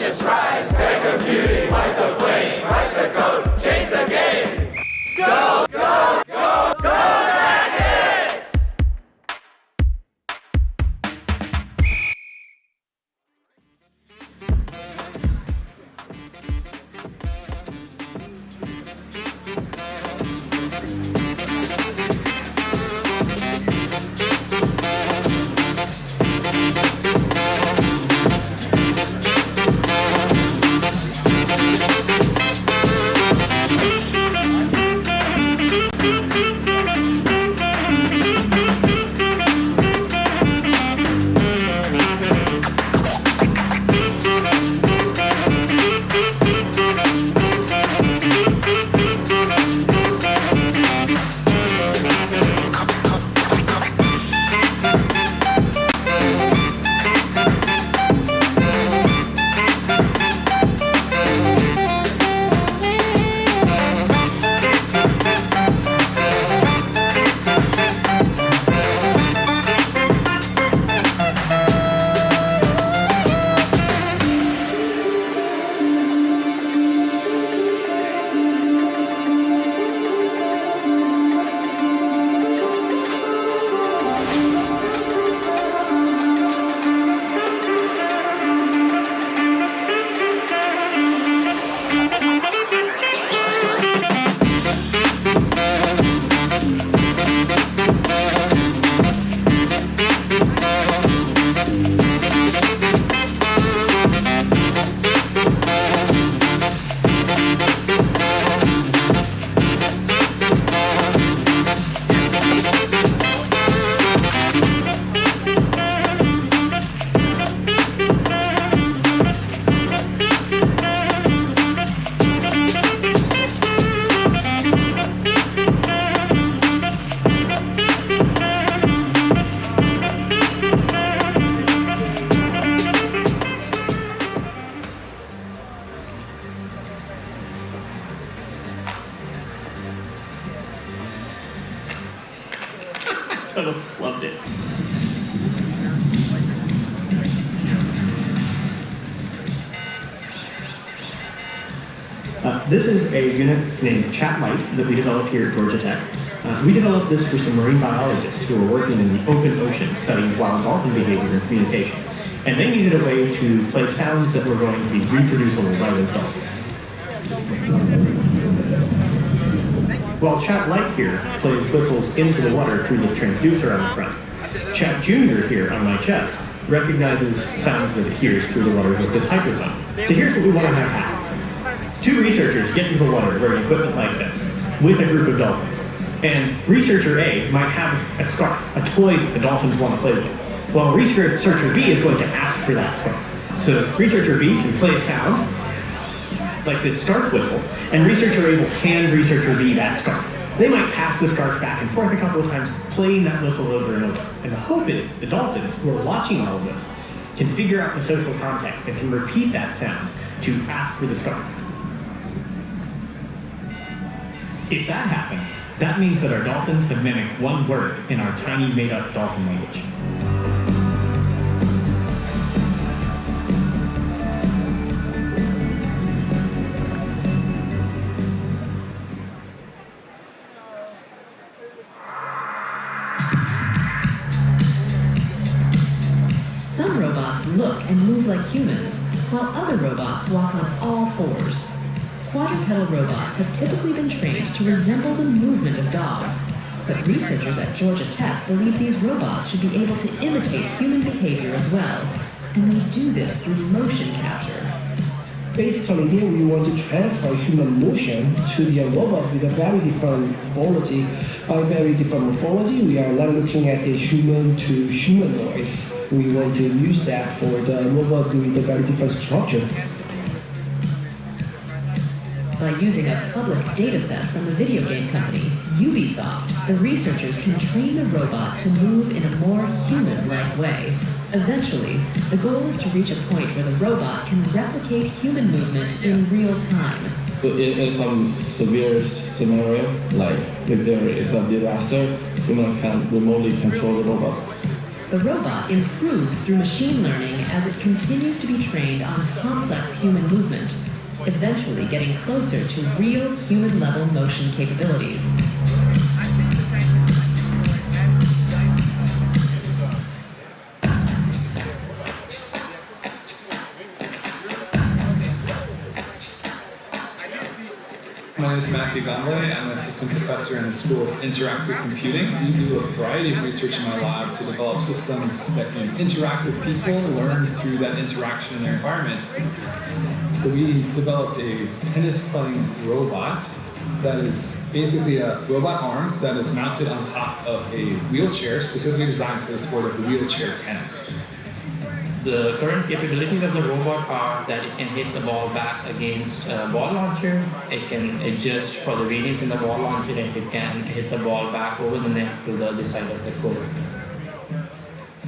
just rise. Take a beauty, wipe the flame, write the code, change the game. Go, go, go, go, Dragons! Loved it. This is a unit named Chat Light that we developed here at Georgia Tech. We developed this for some marine biologists who were working in the open ocean studying wild dolphin behavior and communication. And they needed a way to play sounds that were going to be reproducible by those dolphins. While Chat Light here plays whistles into the water through this transducer on the front, Chat Junior here on my chest recognizes sounds that it hears through the water with this hyperphone. So here's what we want to have happen. Two researchers get into the water wearing equipment like this with a group of dolphins. And researcher A might have a scarf, a toy that the dolphins want to play with, while researcher B is going to ask for that scarf. So researcher B can play a sound, like this scarf whistle, and researcher A will hand researcher B that scarf. They might pass the scarf back and forth a couple of times, playing that whistle over and over. And the hope is the dolphins who are watching all of this can figure out the social context and can repeat that sound to ask for the scarf. If that happens, that means that our dolphins have mimicked one word in our tiny made-up dolphin language. Some robots look and move like humans, while other robots walk on all fours. Quadrupedal robots have typically been trained to resemble the movement of dogs, but researchers at Georgia Tech believe these robots should be able to imitate human behavior as well, and they do this through motion capture. Basically, here we want to transfer human motion to the robot with a very different morphology. By very different morphology, we are not looking at the human to humanoids. We want to use that for the robot with a very different structure. By using a public dataset from the video game company, Ubisoft, the researchers can train the robot to move in a more human-like way. Eventually, the goal is to reach a point where the robot can replicate human movement in real time. In some severe scenario, like if there is a disaster, human can remotely control the robot. The robot improves through machine learning as it continues to be trained on complex human movement, eventually getting closer to real human-level motion capabilities. My name is Matthew Gomley. I'm an assistant professor in the School of Interactive Computing. We do a variety of research in my lab to develop systems that can interact with people, learn through that interaction in their environment. So we developed a tennis-playing robot that is basically a robot arm that is mounted on top of a wheelchair specifically designed for the sport of wheelchair tennis. The current capabilities of the robot are that it can hit the ball back against a ball launcher, it can adjust for the radiance in the ball launcher, and it can hit the ball back over the net to the other side of the court.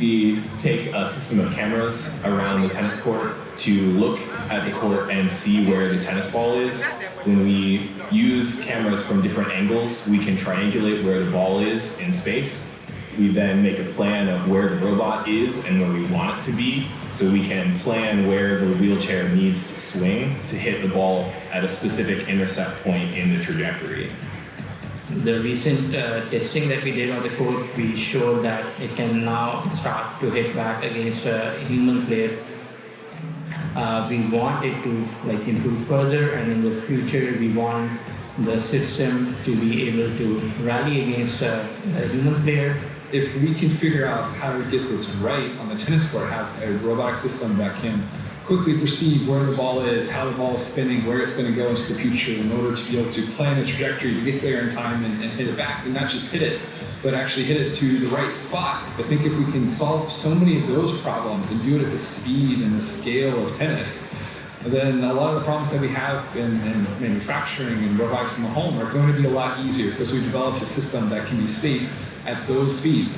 We take a system of cameras around the tennis court to look at the court and see where the tennis ball is. When we use cameras from different angles, we can triangulate where the ball is in space. We then make a plan of where the robot is and where we want it to be, so we can plan where the wheelchair needs to swing to hit the ball at a specific intercept point in the trajectory. The recent testing that we did on the court, we showed that it can now start to hit back against a human player. We want it to improve further, and in the future we want the system to be able to rally against a human player. If we can figure out how to get this right on the tennis court, have a robotic system that can quickly perceive where the ball is, how the ball is spinning, where it's going to go into the future in order to be able to plan a trajectory to get there in time and hit it back, and not just hit it, but actually hit it to the right spot. I think if we can solve so many of those problems and do it at the speed and the scale of tennis, then a lot of the problems that we have in manufacturing and robotics in the home are going to be a lot easier because we've developed a system that can be safe at those speeds.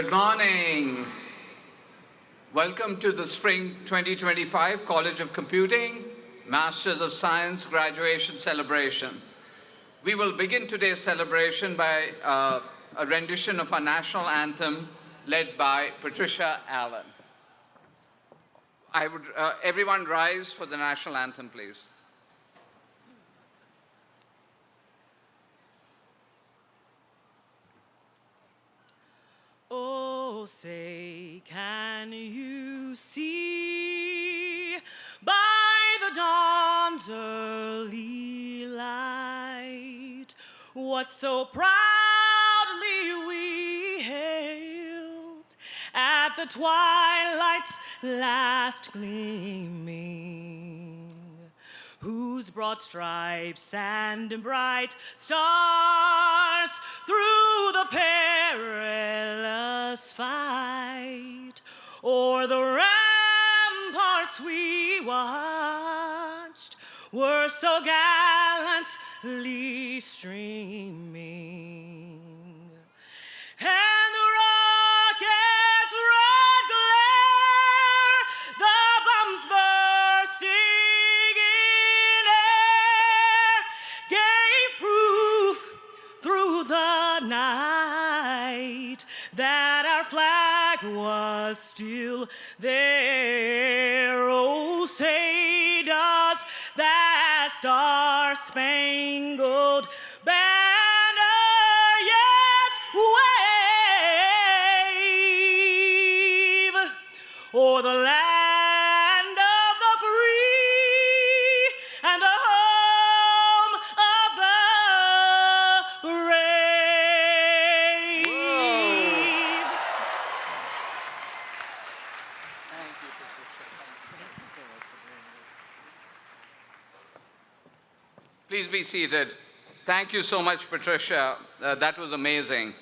Good morning. Welcome to the Spring 2025 College of Computing Masters of Science graduation celebration. We will begin today's celebration by a rendition of our national anthem led by Patricia Allen. Everyone rise for the national anthem, please. Oh, say, can you see by the dawn's early light what so proudly we hailed at the twilight's last gleaming, whose broad stripes and bright stars through the perilous fight o'er the ramparts we watched were so gallantly streaming. And the rocket's red glare, the bombs bursting in air, gave proof through the night that our flag was still there. Oh, say does that star-spangled banner yet wave o'er the land of the free and the home of the brave. Whoa. Thank you, Patricia. Please be seated. Thank you so much, Patricia. That was amazing.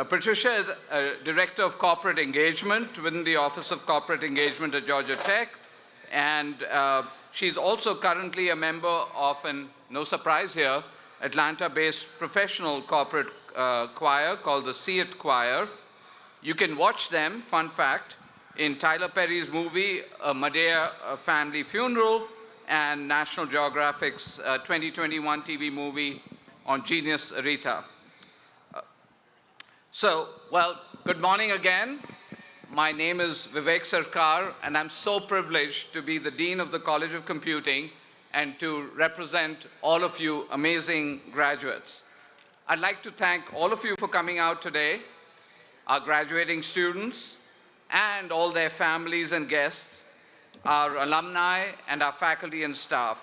Patricia is a Director of Corporate Engagement within the Office of Corporate Engagement at Georgia Tech. And she's also currently a member of no surprise here, Atlanta-based professional corporate choir called the See It Choir. You can watch them, fun fact, in Tyler Perry's movie, A Madea Family Funeral, and National Geographic's 2021 TV movie on Genius Rita. Good morning again. My name is Vivek Sarkar, and I'm so privileged to be the Dean of the College of Computing and to represent all of you amazing graduates. I'd like to thank all of you for coming out today, our graduating students, and all their families and guests, our alumni, and our faculty and staff.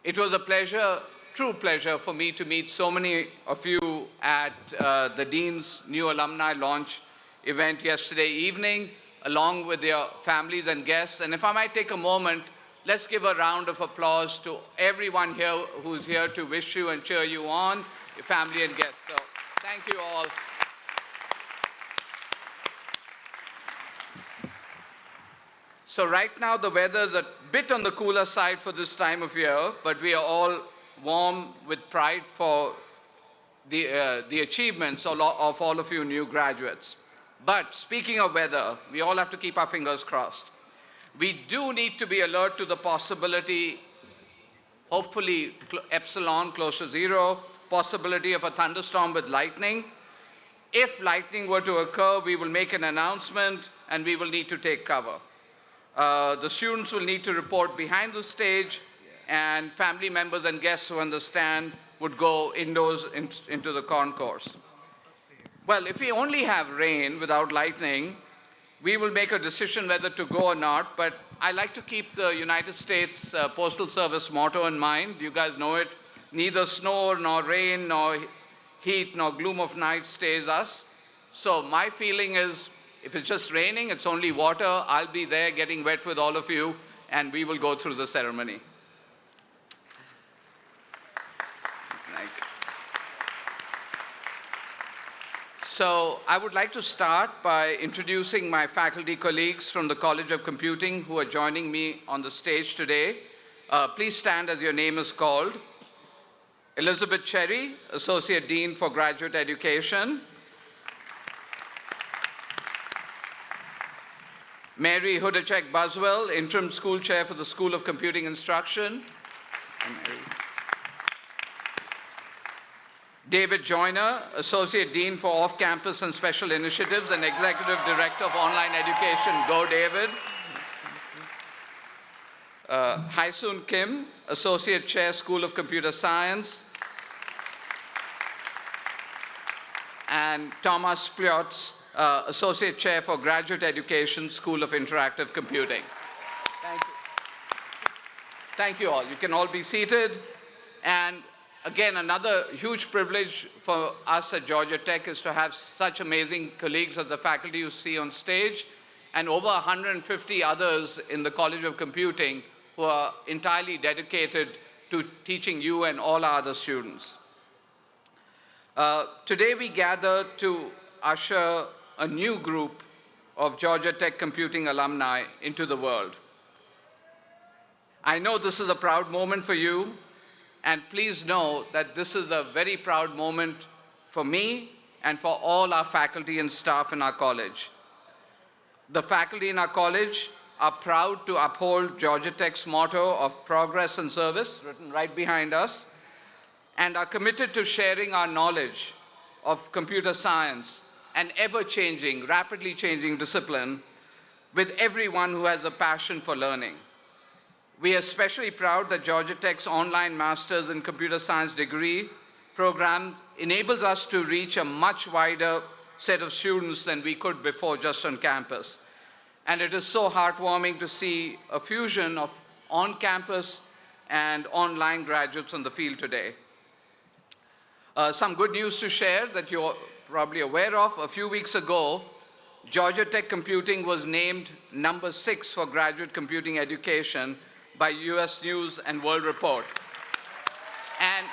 It was a pleasure, true pleasure for me to meet so many of you at the Dean's new alumni launch event yesterday evening, along with your families and guests. And if I might take a moment, let's give a round of applause to everyone here who's here to wish you and cheer you on, your family and guests. So thank you all. So right now the weather's a bit on the cooler side for this time of year, but we are all warm with pride for the achievements of all of you new graduates. But speaking of weather, we all have to keep our fingers crossed. We do need to be alert to the possibility, hopefully epsilon close to zero, possibility of a thunderstorm with lightning. If lightning were to occur, we will make an announcement and we will need to take cover. The students will need to report behind the stage, and family members and guests who understand would go indoors into the concourse. Well, if we only have rain without lightning, we will make a decision whether to go or not, but I like to keep the United States Postal Service motto in mind. You guys know it. Neither snow, nor rain, nor heat, nor gloom of night stays us. So my feeling is, if it's just raining, it's only water. I'll be there getting wet with all of you, and we will go through the ceremony. Thank you. So I would like to start by introducing my faculty colleagues from the College of Computing who are joining me on the stage today. Please stand as your name is called. Elizabeth Cherry, Associate Dean for Graduate Education. Mary Hudacek Buswell, Interim School Chair for the School of Computing Instruction. David Joyner, Associate Dean for Off-Campus and Special Initiatives and Executive Director of Online Education. Go, David. Haisoon Kim, Associate Chair, School of Computer Science. And Thomas Spliotz, Associate Chair for Graduate Education, School of Interactive Computing. Thank you. Thank you all. You can all be seated. And again, another huge privilege for us at Georgia Tech is to have such amazing colleagues as the faculty you see on stage, and over 150 others in the College of Computing who are entirely dedicated to teaching you and all our other students. Today we gather to usher a new group of Georgia Tech computing alumni into the world. I know this is a proud moment for you, and please know that this is a very proud moment for me and for all our faculty and staff in our college. The faculty in our college are proud to uphold Georgia Tech's motto of progress and service, written right behind us, and are committed to sharing our knowledge of computer science, an ever-changing, rapidly changing discipline, with everyone who has a passion for learning. We are especially proud that Georgia Tech's online Masters in Computer Science degree program enables us to reach a much wider set of students than we could before just on campus. And it is so heartwarming to see a fusion of on-campus and online graduates in the field today. Some good news to share that you're probably aware of. A few weeks ago, Georgia Tech Computing was named number 6 for graduate computing education by US News and World Report. And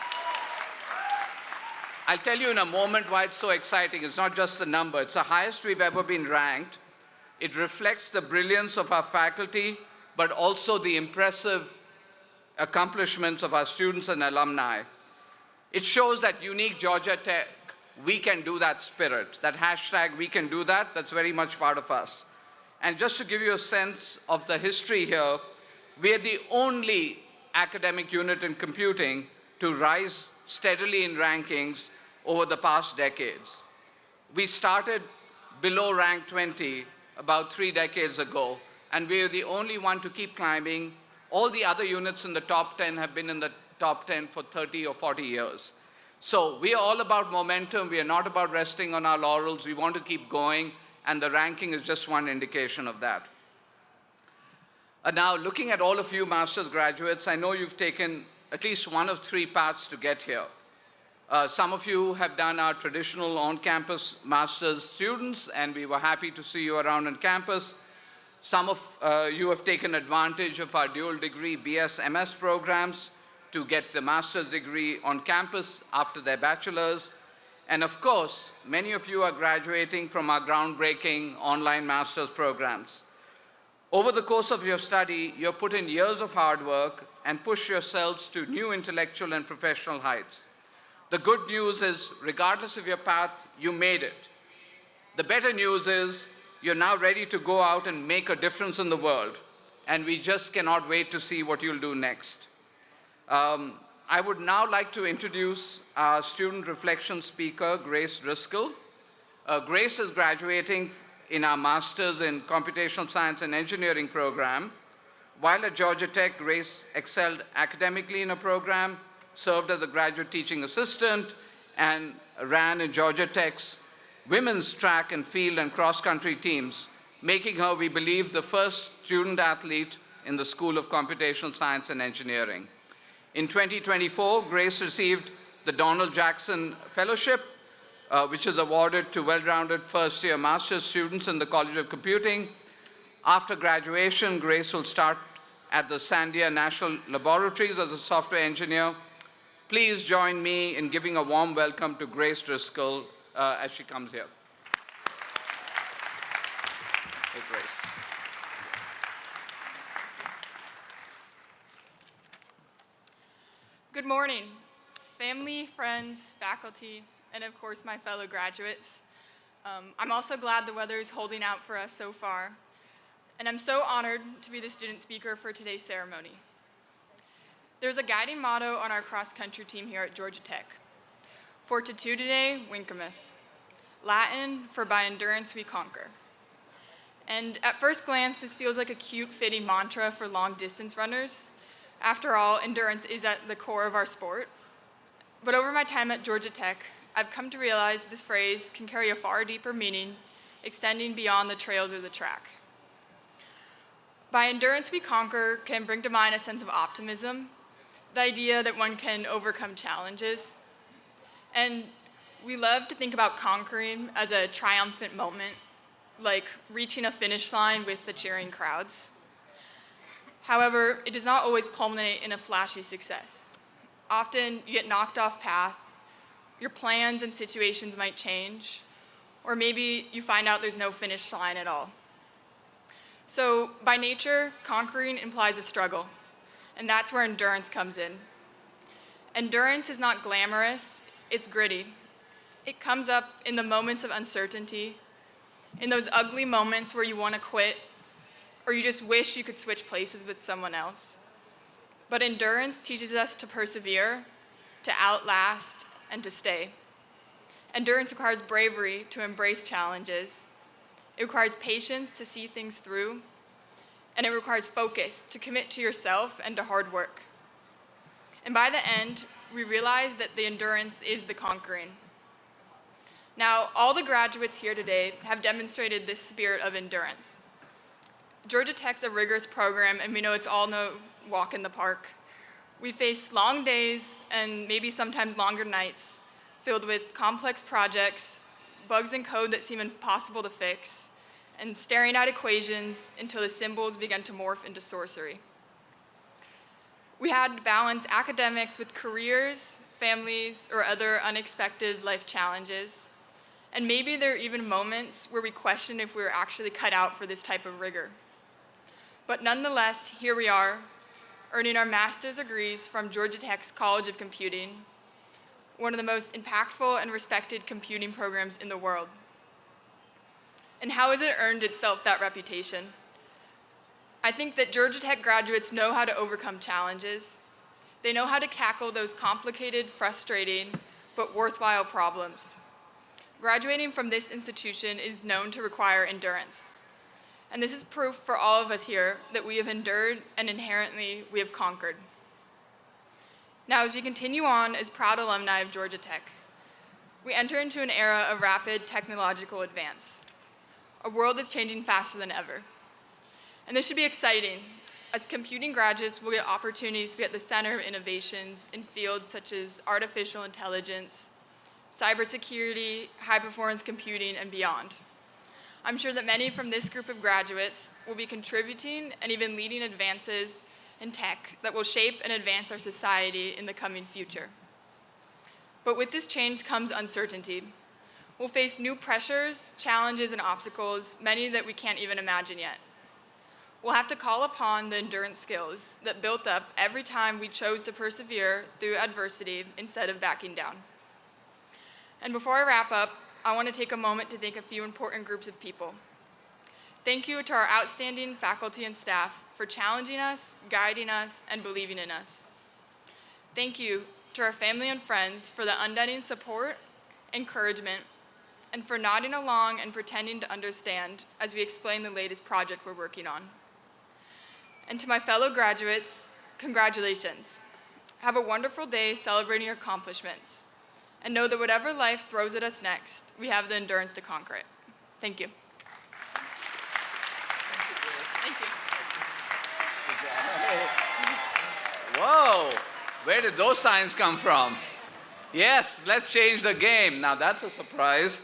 I'll tell you in a moment why it's so exciting. It's not just the number, it's the highest we've ever been ranked. It reflects the brilliance of our faculty, but also the impressive accomplishments of our students and alumni. It shows that unique Georgia Tech, we can do that spirit, that hashtag we can do that, that's very much part of us. And just to give you a sense of the history here, we are the only academic unit in computing to rise steadily in rankings over the past decades. We started below rank 20 about 3 decades ago, and we are the only one to keep climbing. All the other units in the top 10 have been in the top 10 for 30 or 40 years. So we are all about momentum. We are not about resting on our laurels. We want to keep going, and the ranking is just one indication of that. Now, looking at all of you master's graduates, I know you've taken at least one of 3 paths to get here. Some of you have done our traditional on-campus master's students, and we were happy to see you around on campus. Some of you have taken advantage of our dual degree BS, MS programs to get the master's degree on campus after their bachelor's. And of course, many of you are graduating from our groundbreaking online master's programs. Over the course of your study, you've put in years of hard work and pushed yourselves to new intellectual and professional heights. The good news is, regardless of your path, you made it. The better news is, you're now ready to go out and make a difference in the world, and we just cannot wait to see what you'll do next. I would now like to introduce our student reflection speaker, Grace Driscoll. Grace is graduating in our Master's in Computational Science and Engineering program. While at Georgia Tech, Grace excelled academically in a program, served as a graduate teaching assistant, and ran in Georgia Tech's women's track and field and cross-country teams, making her, we believe, the first student athlete in the School of Computational Science and Engineering. In 2024, Grace received the Donald Jackson Fellowship, which is awarded to well-rounded first-year master's students in the College of Computing. After graduation, Grace will start at the Sandia National Laboratories as a software engineer. Please join me in giving a warm welcome to Grace Driscoll as she comes here. Hey, Grace. Good morning, family, friends, faculty, and of course my fellow graduates. I'm also glad the weather is holding out for us so far. and I'm so honored to be the student speaker for today's ceremony. There's a guiding motto on our cross-country team here at Georgia Tech. Fortitudine vincemus. Latin for by endurance we conquer. And at first glance, this feels like a cute, fitting mantra for long-distance runners. After all, endurance is at the core of our sport. But over my time at Georgia Tech, I've come to realize this phrase can carry a far deeper meaning, extending beyond the trails or the track. By endurance we conquer can bring to mind a sense of optimism, the idea that one can overcome challenges. And we love to think about conquering as a triumphant moment, like reaching a finish line with the cheering crowds. However, it does not always culminate in a flashy success. Often you get knocked off path, your plans and situations might change, or maybe you find out there's no finish line at all. So by nature, conquering implies a struggle, and that's where endurance comes in. Endurance is not glamorous, it's gritty. It comes up in the moments of uncertainty, in those ugly moments where you want to quit, or you just wish you could switch places with someone else. But endurance teaches us to persevere, to outlast, and to stay. Endurance requires bravery to embrace challenges. It requires patience to see things through, and it requires focus to commit to yourself and to hard work. And by the end, we realize that the endurance is the conquering. Now, all the graduates here today have demonstrated this spirit of endurance. Georgia Tech's a rigorous program, and we know it's all no walk in the park. We face long days and maybe sometimes longer nights filled with complex projects, bugs in code that seem impossible to fix, and staring at equations until the symbols begin to morph into sorcery. We had to balance academics with careers, families, or other unexpected life challenges. And maybe there are even moments where we question if we were actually cut out for this type of rigor. But nonetheless, here we are, earning our master's degrees from Georgia Tech's College of Computing, one of the most impactful and respected computing programs in the world. And how has it earned itself that reputation? I think that Georgia Tech graduates know how to overcome challenges. They know how to tackle those complicated, frustrating, but worthwhile problems. Graduating from this institution is known to require endurance. And this is proof for all of us here that we have endured and inherently we have conquered. Now, as we continue on as proud alumni of Georgia Tech, we enter into an era of rapid technological advance, a world that's changing faster than ever. And this should be exciting, as computing graduates will get opportunities to be at the center of innovations in fields such as artificial intelligence, cybersecurity, high-performance computing, and beyond. I'm sure that many from this group of graduates will be contributing and even leading advances in tech that will shape and advance our society in the coming future. But with this change comes uncertainty. We'll face new pressures, challenges, and obstacles, many that we can't even imagine yet. We'll have to call upon the endurance skills that built up every time we chose to persevere through adversity instead of backing down. And before I wrap up, I want to take a moment to thank a few important groups of people. Thank you to our outstanding faculty and staff for challenging us, guiding us, and believing in us. Thank you to our family and friends for the unending support, encouragement, and for nodding along and pretending to understand as we explain the latest project we're working on. And to my fellow graduates, congratulations. Have a wonderful day celebrating your accomplishments. And know that whatever life throws at us next, we have the endurance to conquer it. Thank you. Thank you. Whoa, where did those signs come from? Yes, let's change the game. Now that's a surprise.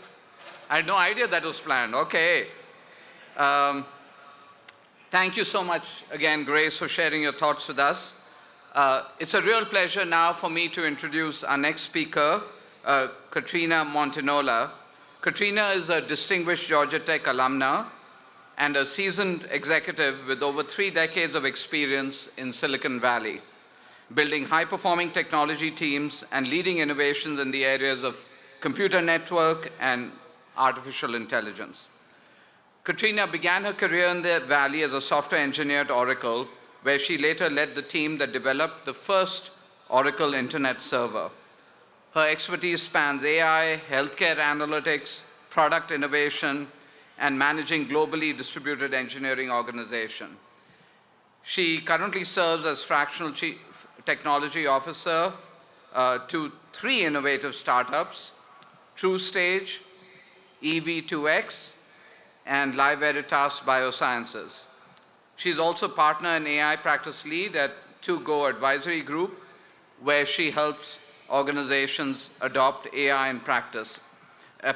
I had no idea that was planned. Okay. Thank you so much again, Grace, for sharing your thoughts with us. It's a real pleasure now for me to introduce our next speaker, Katrina Montinola. Katrina is a distinguished Georgia Tech alumna and a seasoned executive with over 3 decades of experience in Silicon Valley, building high-performing technology teams and leading innovations in the areas of computer network and artificial intelligence. Katrina began her career in the Valley as a software engineer at Oracle, where she later led the team that developed the first Oracle Internet Server. Her expertise spans AI, healthcare analytics, product innovation, and managing globally distributed engineering organization. She currently serves as fractional chief technology officer to 3 innovative startups, TrueStage, EV2X, and Live Veritas Biosciences. She's also partner and AI practice lead at 2Go Advisory Group, where she helps organizations adopt AI in practice,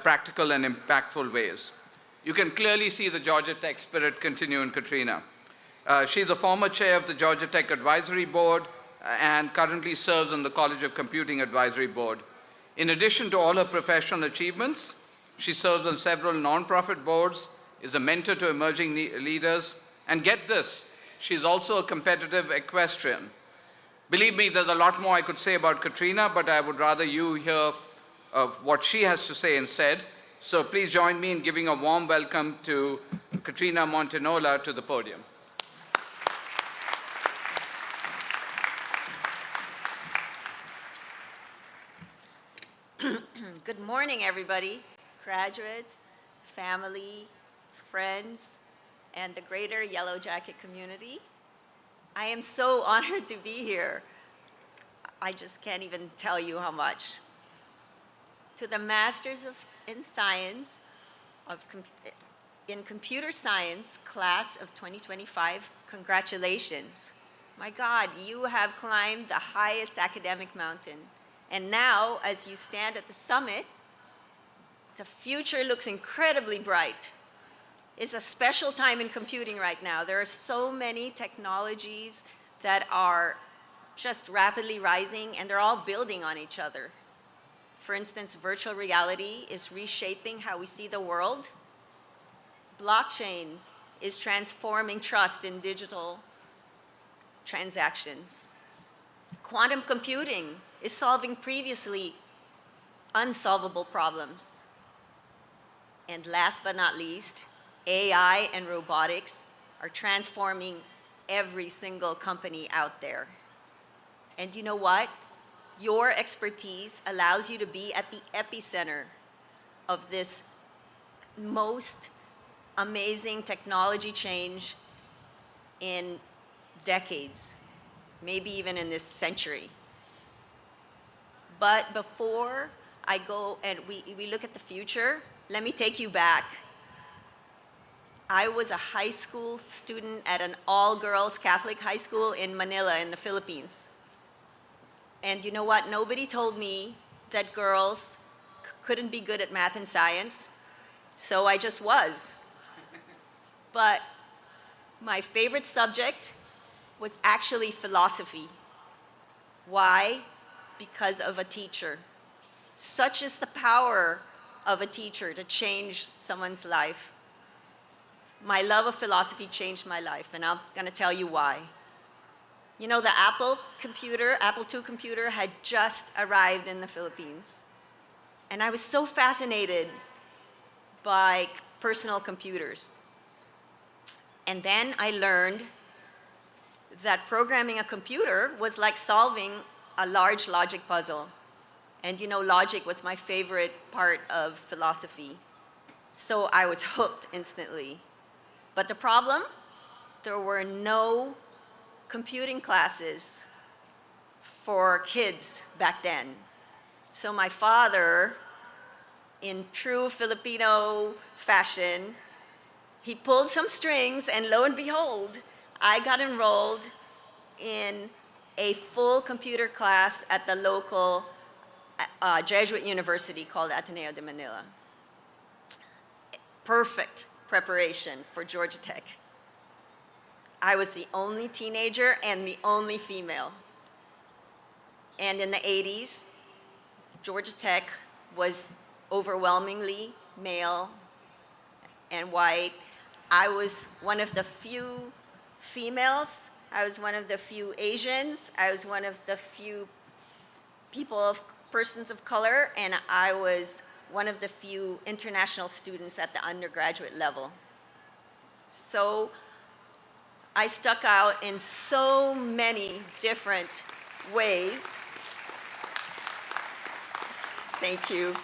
practical and impactful ways. You can clearly see the Georgia Tech spirit continue in Katrina. She's a former chair of the Georgia Tech Advisory Board and currently serves on the College of Computing Advisory Board. In addition to all her professional achievements, she serves on several nonprofit boards, is a mentor to emerging leaders, and get this, she's also a competitive equestrian. Believe me, there's a lot more I could say about Katrina, but I would rather you hear what she has to say instead. So please join me in giving a warm welcome to Katrina Montenola to the podium. Good morning, everybody, graduates, family, friends, and the greater Yellow Jacket community. I am so honored to be here. I just can't even tell you how much. To the Masters in Science in Computer Science class of 2025, congratulations. My God, you have climbed the highest academic mountain. And now, as you stand at the summit, the future looks incredibly bright. It's a special time in computing right now. There are so many technologies that are just rapidly rising, and they're all building on each other. For instance, virtual reality is reshaping how we see the world. Blockchain is transforming trust in digital transactions. Quantum computing is solving previously unsolvable problems. And last but not least, AI and robotics are transforming every single company out there. And you know what? Your expertise allows you to be at the epicenter of this most amazing technology change in decades, maybe even in this century. But before I go and we look at the future, let me take you back. I was a high school student at an all-girls Catholic high school in Manila in the Philippines. And you know what? Nobody told me that girls couldn't be good at math and science, so I just was. But my favorite subject was actually philosophy. Why? Because of a teacher. Such is the power of a teacher to change someone's life. My love of philosophy changed my life, and I'm going to tell you why. You know, the Apple II computer had just arrived in the Philippines. And I was so fascinated by personal computers. And then I learned that programming a computer was like solving a large logic puzzle. And you know, logic was my favorite part of philosophy. So I was hooked instantly. But the problem, there were no computing classes for kids back then. So my father, in true Filipino fashion, he pulled some strings, and lo and behold, I got enrolled in a full computer class at the local Jesuit university called Ateneo de Manila. Perfect preparation for Georgia Tech. I was the only teenager and the only female. And in the 80s, Georgia Tech was overwhelmingly male and white. I was one of the few females. I was one of the few Asians. I was one of the few persons of color, and I was one of the few international students at the undergraduate level. So I stuck out in so many different ways. Thank you.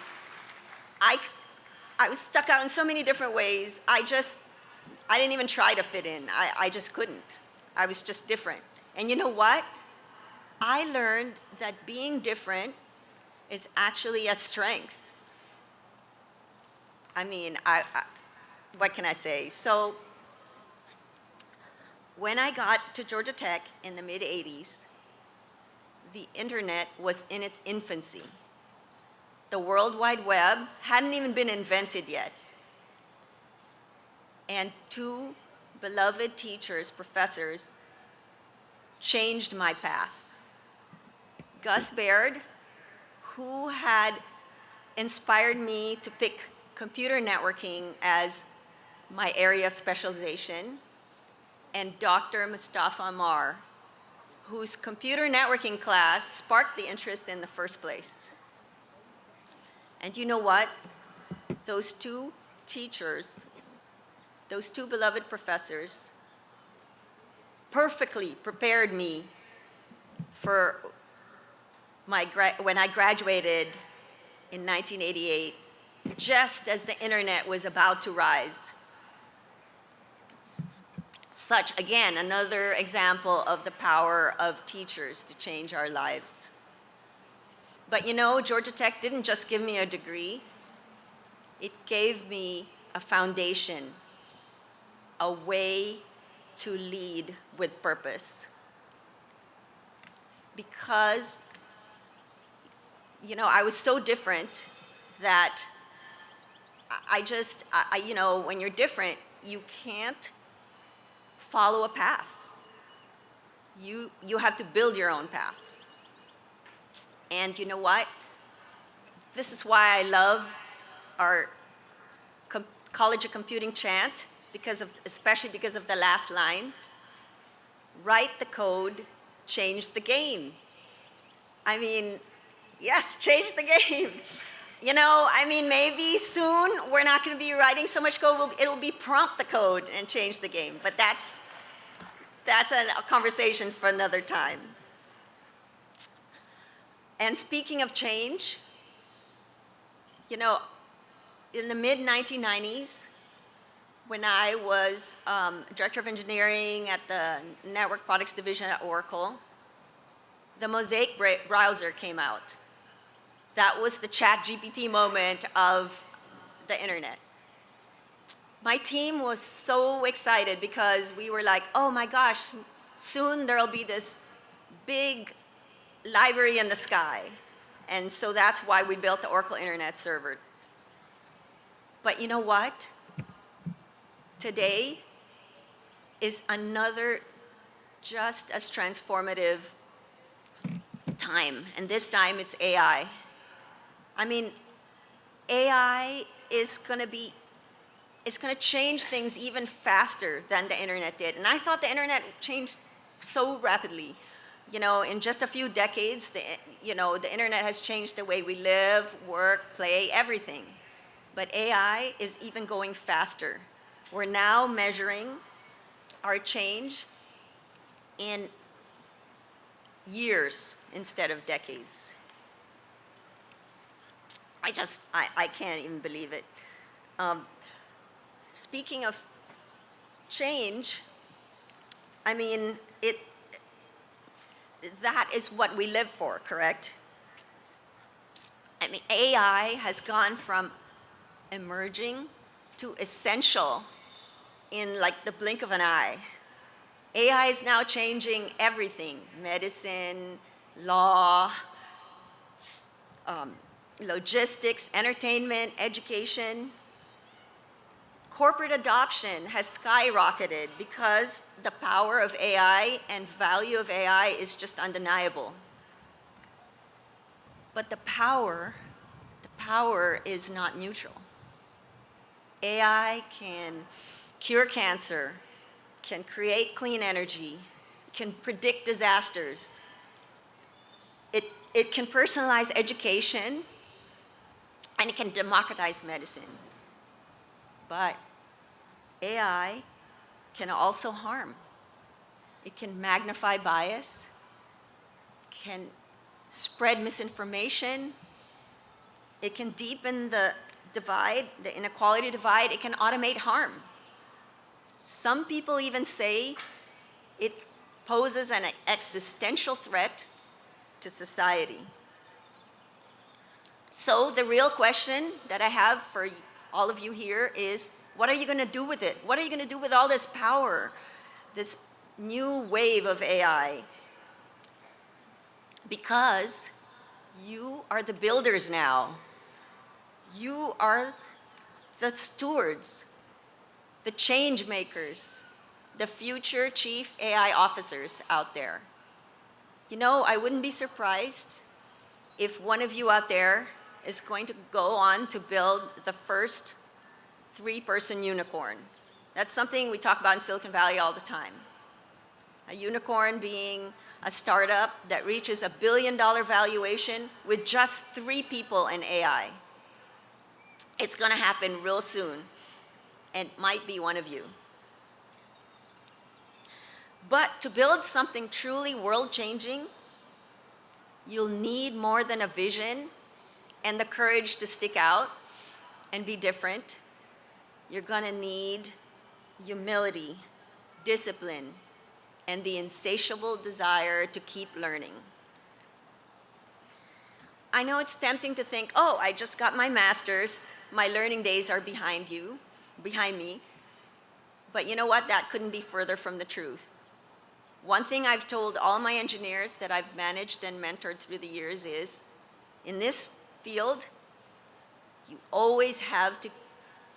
I was stuck out in so many different ways. I didn't even try to fit in. I just couldn't. I was just different. And you know what? I learned that being different is actually a strength. I mean, what can I say? So when I got to Georgia Tech in the mid-'80s, the internet was in its infancy. The World Wide Web hadn't even been invented yet. And two beloved teachers, professors, changed my path. Gus Baird, who had inspired me to pick computer networking as my area of specialization, and Dr. Mustafa Ammar, whose computer networking class sparked the interest in the first place. And you know what? Those two teachers, those two beloved professors, perfectly prepared me for when I graduated in 1988, just as the internet was about to rise. Such, again, another example of the power of teachers to change our lives. But you know, Georgia Tech didn't just give me a degree, it gave me a foundation, a way to lead with purpose. Because, you know, I was so different that you know, when you're different, you can't follow a path. You have to build your own path. And you know what? This is why I love our College of Computing chant, especially because of the last line. Write the code, change the game. I mean, yes, change the game. You know, I mean, maybe soon we're not going to be writing so much code, it'll be prompt the code and change the game. But that's a conversation for another time. And speaking of change, you know, in the mid-1990s, when I was Director of Engineering at the Network Products Division at Oracle, the Mosaic browser came out. That was the ChatGPT moment of the internet. My team was so excited because we were like, oh my gosh, soon there'll be this big library in the sky. And so that's why we built the Oracle Internet Server. But you know what? Today is another just as transformative time, and this time it's AI. I mean, AI is going to change things even faster than the internet did. And I thought the internet changed so rapidly. You know, in just a few decades, the internet has changed the way we live, work, play, everything. But AI is even going faster. We're now measuring our change in years instead of decades. I can't even believe it. Speaking of change, I mean, that is what we live for, correct? I mean, AI has gone from emerging to essential in like the blink of an eye. AI is now changing everything: medicine, law, logistics, entertainment, education. Corporate adoption has skyrocketed because the power of AI and value of AI is just undeniable. But the power is not neutral. AI can cure cancer, can create clean energy, can predict disasters. It can personalize education, and it can democratize medicine. But AI can also harm. It can magnify bias, can spread misinformation, it can deepen the divide, the inequality divide, it can automate harm. Some people even say it poses an existential threat to society. So the real question that I have for all of you here is, what are you going to do with it? What are you going to do with all this power, this new wave of AI? Because you are the builders now. You are the stewards, the change makers, the future chief AI officers out there. You know, I wouldn't be surprised if one of you out there is going to go on to build the first 3-person unicorn. That's something we talk about in Silicon Valley all the time. A unicorn being a startup that reaches $1 billion valuation with just 3 people in AI. It's going to happen real soon, and might be one of you. But to build something truly world-changing, you'll need more than a vision and the courage to stick out and be different. You're going to need humility, discipline, and the insatiable desire to keep learning. I know it's tempting to think, oh, I just got my master's, my learning days are behind me. But you know what? That couldn't be further from the truth. One thing I've told all my engineers that I've managed and mentored through the years is, in this field, you always have to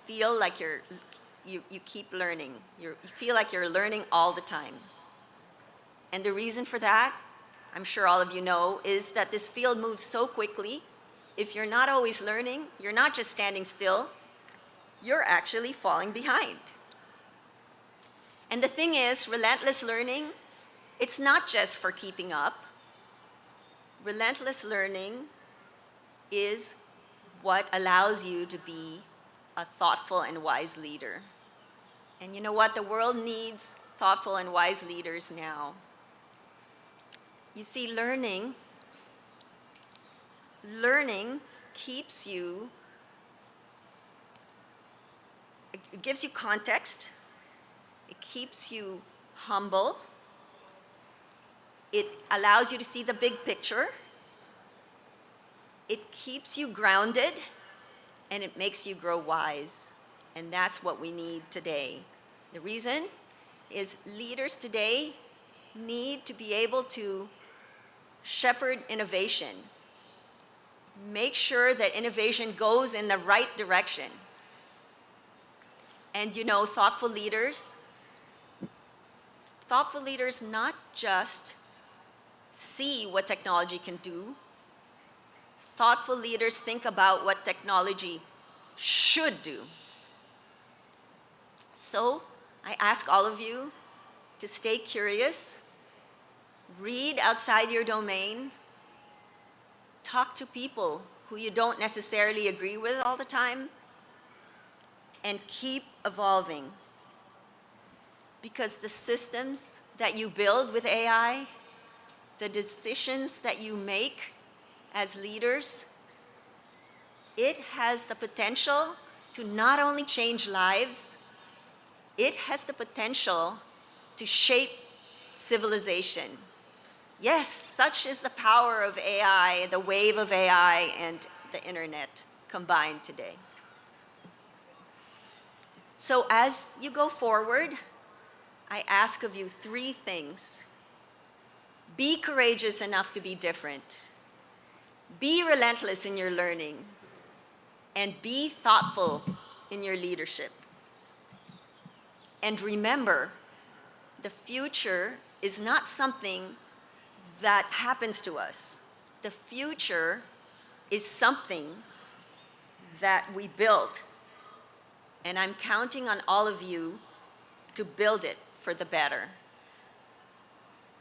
feel like you keep learning. You feel like you're learning all the time. And the reason for that, I'm sure all of you know, is that this field moves so quickly. If you're not always learning, you're not just standing still, you're actually falling behind. And the thing is, relentless learning, it's not just for keeping up. Relentless learning is what allows you to be a thoughtful and wise leader. And you know what? The world needs thoughtful and wise leaders now. You see, learning keeps you, it gives you context, it keeps you humble, it allows you to see the big picture, it keeps you grounded, and it makes you grow wise. And that's what we need today. The reason is leaders today need to be able to shepherd innovation. Make sure that innovation goes in the right direction. And you know, thoughtful leaders not just see what technology can do. Thoughtful leaders think about what technology should do. So I ask all of you to stay curious, read outside your domain, talk to people who you don't necessarily agree with all the time, and keep evolving. Because the systems that you build with AI, the decisions that you make as leaders, it has the potential to not only change lives, it has the potential to shape civilization. Yes, such is the power of AI, the wave of AI and the internet combined today. So as you go forward, I ask of you 3 things. Be courageous enough to be different. Be relentless in your learning. And be thoughtful in your leadership. And remember, the future is not something that happens to us. The future is something that we build. And I'm counting on all of you to build it for the better.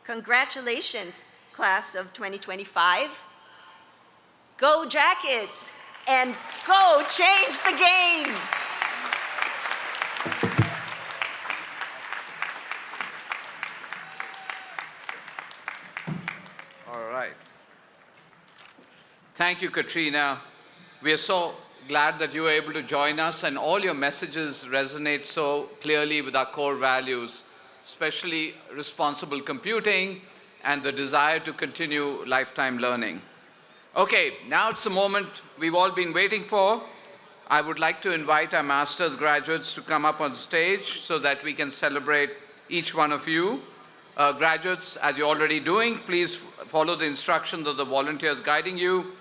Congratulations, class of 2025. Go Jackets, and go change the game. All right. Thank you, Katrina. We are so glad that you were able to join us, and all your messages resonate so clearly with our core values, especially responsible computing and the desire to continue lifetime learning. Okay, now it's the moment we've all been waiting for. I would like to invite our master's graduates to come up on stage so that we can celebrate each one of you. Graduates, as you're already doing, please follow the instructions of the volunteers guiding you.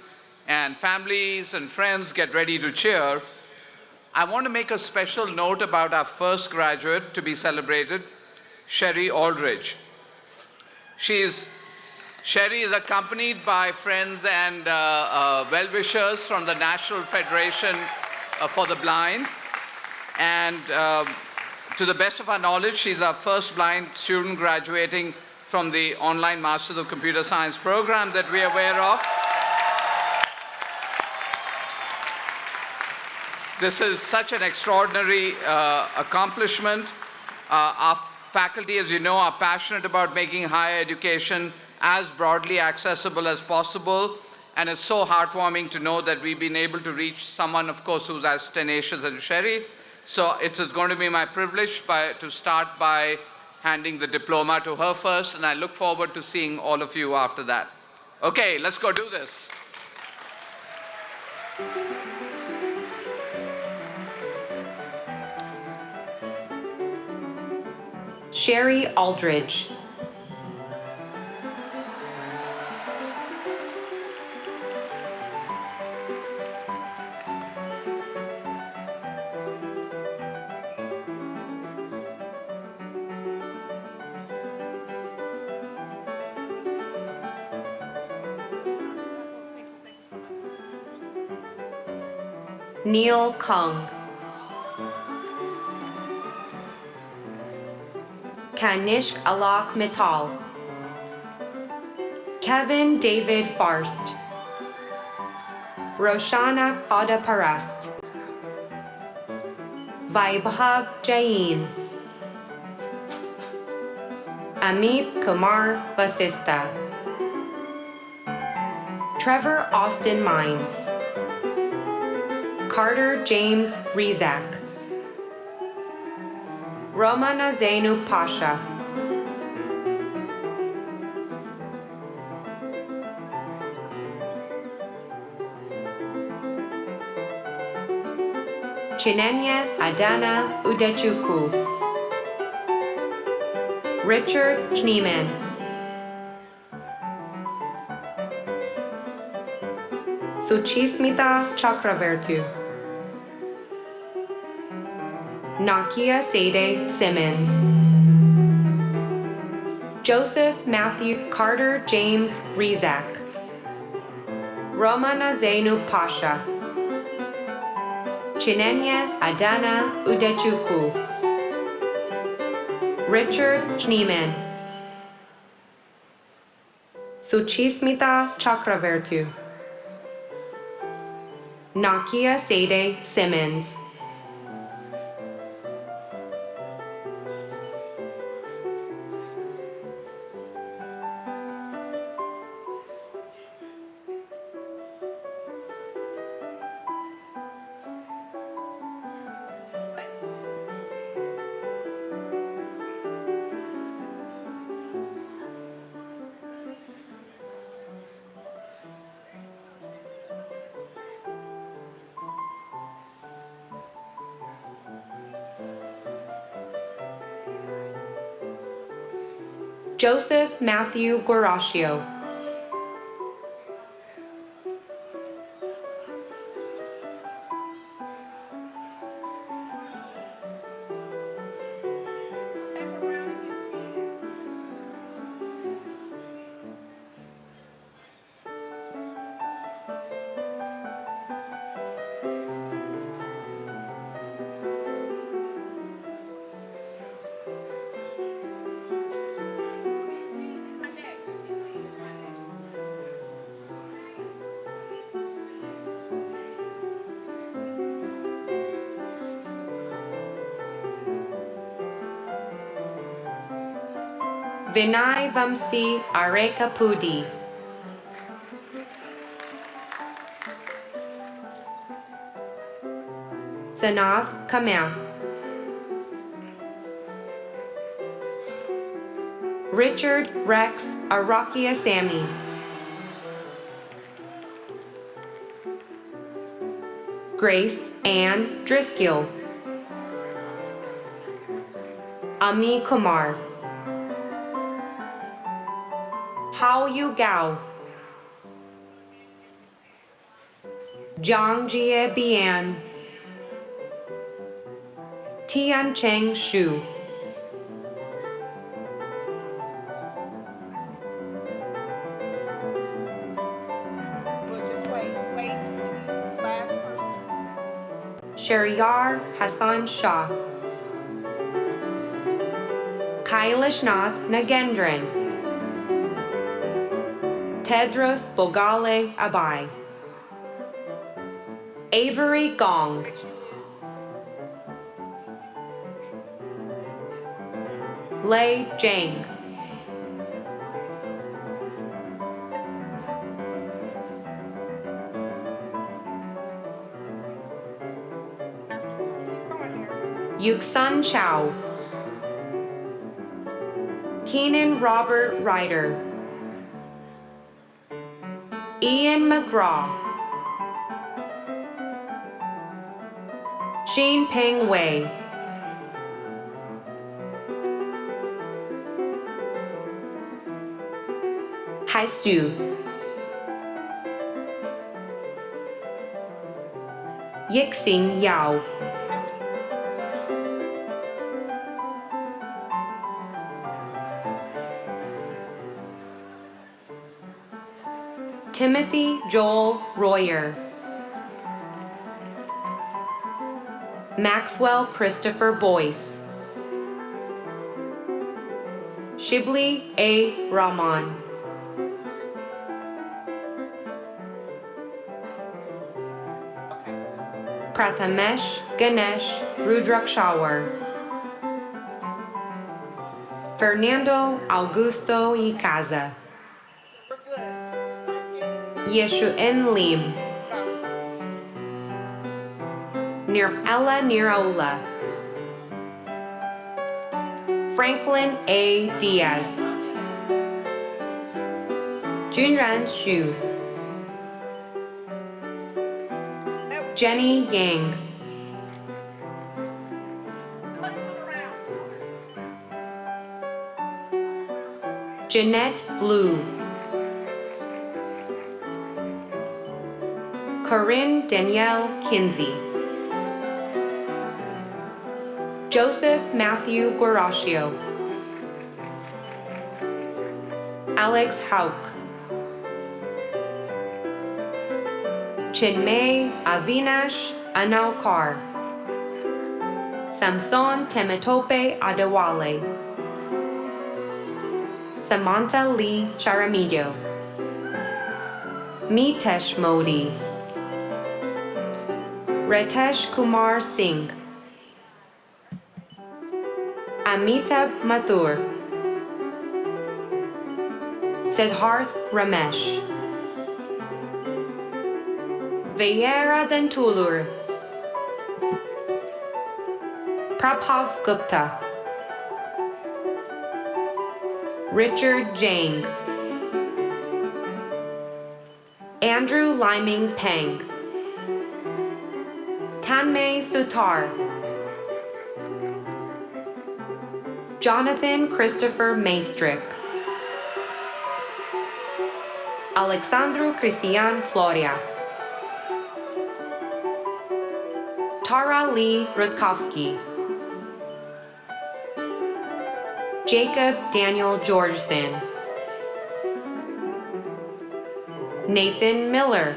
And families and friends, get ready to cheer. I want to make a special note about our first graduate to be celebrated, Sherry Aldridge. Sherry is accompanied by friends and well-wishers from the National Federation for the Blind. And to the best of our knowledge, she's our first blind student graduating from the online Masters of Computer Science program that we're aware of. This is such an extraordinary accomplishment. Our faculty, as you know, are passionate about making higher education as broadly accessible as possible. And it's so heartwarming to know that we've been able to reach someone, of course, who's as tenacious as Sherry. So it's going to be my privilege to start by handing the diploma to her first, and I look forward to seeing all of you after that. Okay, let's go do this. Sherry Aldridge. Neil Kung. Kanishk Alak Mittal. Kevin David Farst. Roshana Adaparast. Vaibhav Jain. Amit Kumar Vasista. Trevor Austin Mines. Carter James Rizak. Romana Zainu Pasha. Chinenya Adana Udechukwu. Richard Schneeman. Suchismita Chakravertu. Nakia Sade Simmons. Joseph Matthew Carter James Rizak. Romana Zainu Pasha. Chinenya Adana Udechukwu. Richard Schneeman. Suchismita Chakravertu. Nakia Sade Simmons. Joseph Matthew Guaraccio. Vinay Vamsi Arekapudi. Sanath Kamath, Richard Rex Arakia Sammy, Grace Ann Driskill, Ami Kumar, Hao Yu Gao, Zhang Jie Bian, Tian Cheng Shu, We'll just wait till the last person. Shariar Hassan Shah, Kailashnath Nagendran, Tedros Bogale Abai, Avery Gong, Lei Zhang, Yuxun Chow, Keenan Robert Ryder, Ian McGraw, Shane Peng Wei, Hai Su, Yixing Yao, Timothy Joel Royer, Maxwell Christopher Boyce, Shibli A. Rahman, Prathamesh Ganesh Rudrakshawar, Fernando Augusto Icaza, Yeshuen Lim, Nirala Niraula, Franklin A. Diaz, Junran Xu, Jenny Yang, Jeanette Liu, Corinne Danielle Kinsey, Joseph Matthew Guaraccio, Alex Hauk, Chinmay Avinash Anaukar, Samson Temetope Adewale, Samantha Lee Charamillo, Mitesh Modi, Ritesh Kumar Singh, Amitabh Mathur, Siddharth Ramesh, Vieira Dentulur, Prabhav Gupta, Richard Jang, Andrew Liming Peng, Tanmay Sutar, Jonathan Christopher Maestrick, Alexandru Cristian Floria, Tara Lee Rutkowski, Jacob Daniel Georgeson, Nathan Miller,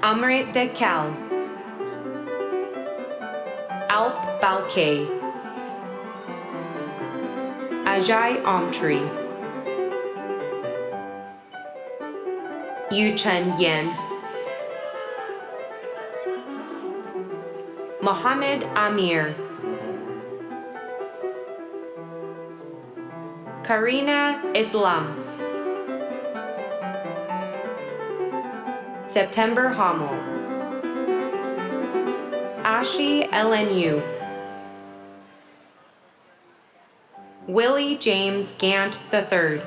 Amrit Dekel, Alp Balke, Ajay Omtri, Yuchen Yen, Mohammed Amir, Karina Islam, September Hamel, Takashi LNU. Willie James Gant III.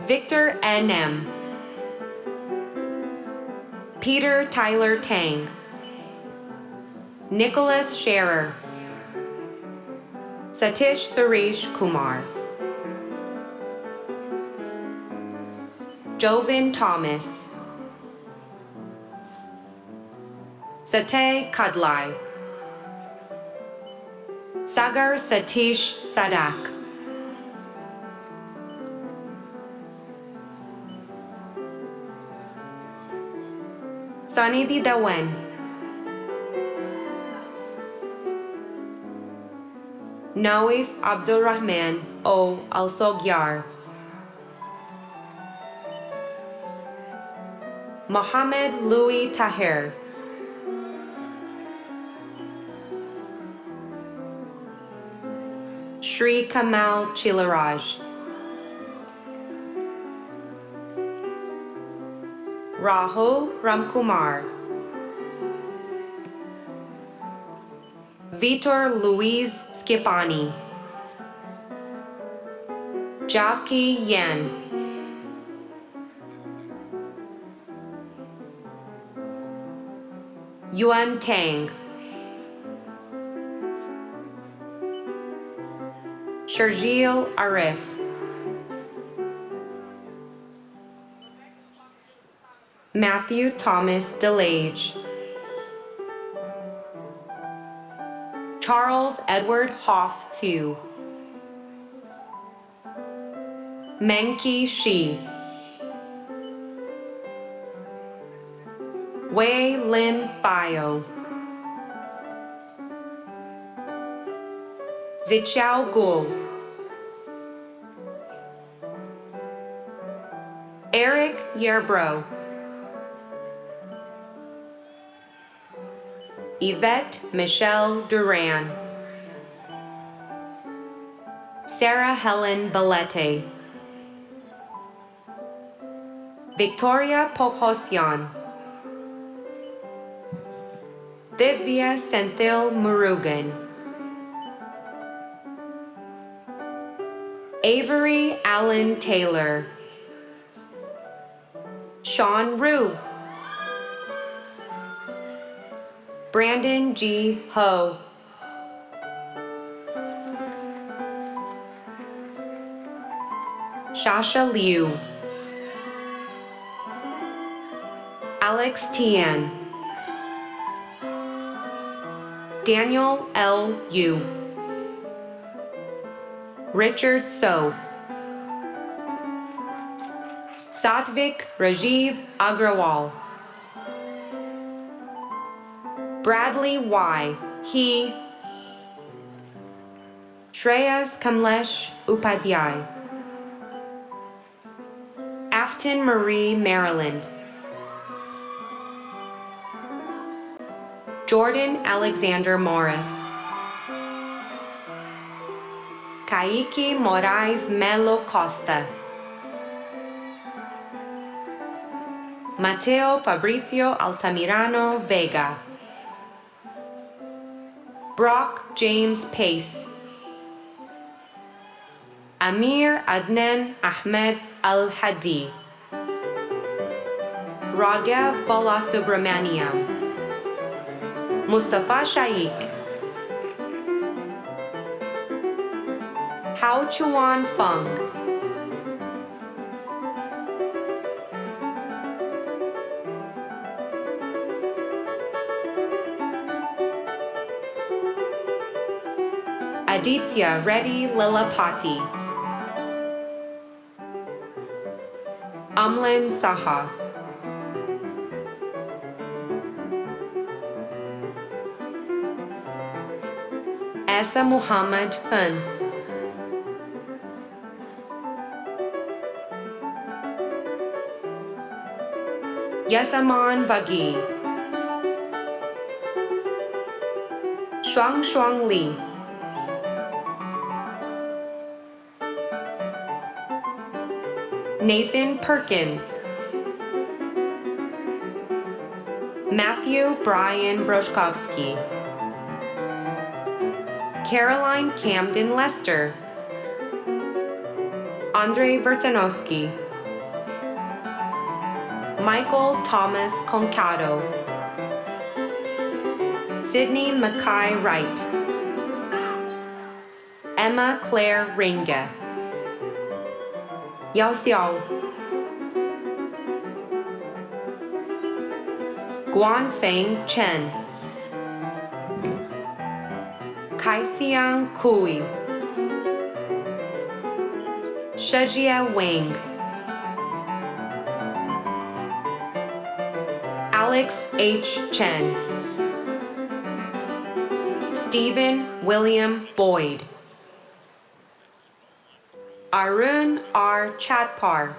Victor NM. Peter Tyler Tang. Nicholas Scherer. Satish Suresh Kumar. Jovin Thomas. Satay Kadlai. Sagar Satish Sadak. Sonidhi Dawen. Naif Abdul Rahman O. Al-Sogyar. Mohammed Louis Tahir. Shri Kamal Chilaraj. Rahul Ramkumar. Vitor Luis Skipani. Jackie Yen. Yuan Tang. Sharjeel Arif. Matthew Thomas DeLage. Charles Edward Hoff II. Menki Shi. Wei Lin Fio. Zixiao Gul. Eric Yerbro. Yvette Michelle Duran. Sarah Helen Balete. Victoria Pokhosyan. Divya Senthil Murugan. Avery Allen Taylor. Sean Rue. Brandon G. Ho. Shasha Liu. Alex Tian. Daniel L. Yu. Richard So. Satvik Rajiv Agrawal. Bradley Y. He. Shreyas Kamlesh Upadhyay. Afton Marie Maryland. Jordan Alexander Morris. Kaique Moraes Melo Costa. Mateo Fabrizio Altamirano Vega. Brock James Pace. Amir Adnan Ahmed Al-Hadi. Raghav Balasubramaniam. Mustafa Shaikh. Hao Chuan Feng. Aditya Reddy Lilapati. Amlan Saha. Asa Muhammad Hun. Yasaman Vagi. Shuang Li. Nathan Perkins. Matthew Matthew Brian Broszkowski, Caroline Camden Lester, Andrei Vertanovsky, Michael Thomas Concado, Sydney Mackay Wright, Emma Claire Ringe, Yao Xiao, Guanfeng Chen, Kaixiang Kui, Shejia Wang, Alex H. Chen, Stephen William Boyd, Arun R. Chatpar,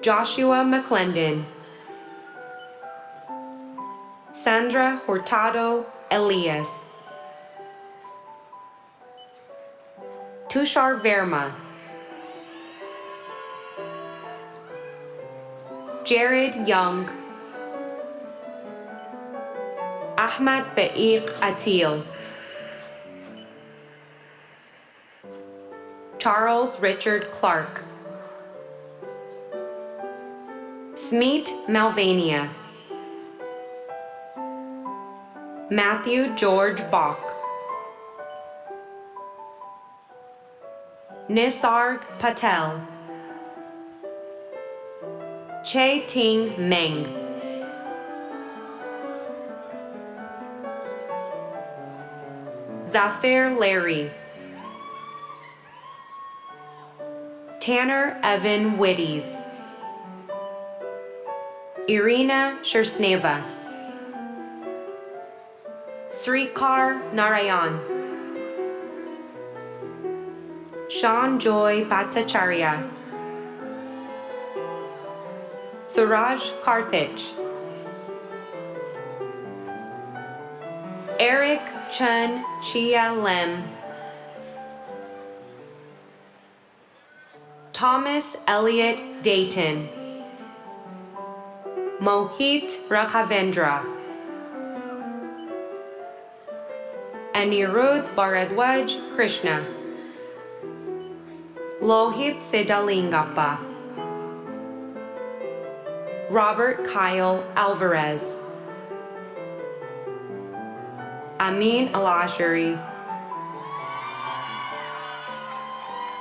Joshua McClendon, Sandra Hurtado Elias, Tushar Verma, Jared Young, Ahmad Faiq Atil, Charles Richard Clark, Smeet Malvania, Matthew George Bach, Nisarg Patel, Che Ting Meng, Zafir Larry, Tanner Evan Whitties, Irina Shersneva, Srikar Narayan, Sean Joy Bhattacharya, Suraj Karthich, Eric Chun Chia Lem, Thomas Elliott Dayton, Mohit Rakhavendra, Anirudh Bharadwaj Krishna, Lohit Siddhalingappa, Robert Kyle Alvarez, Amin Alashari,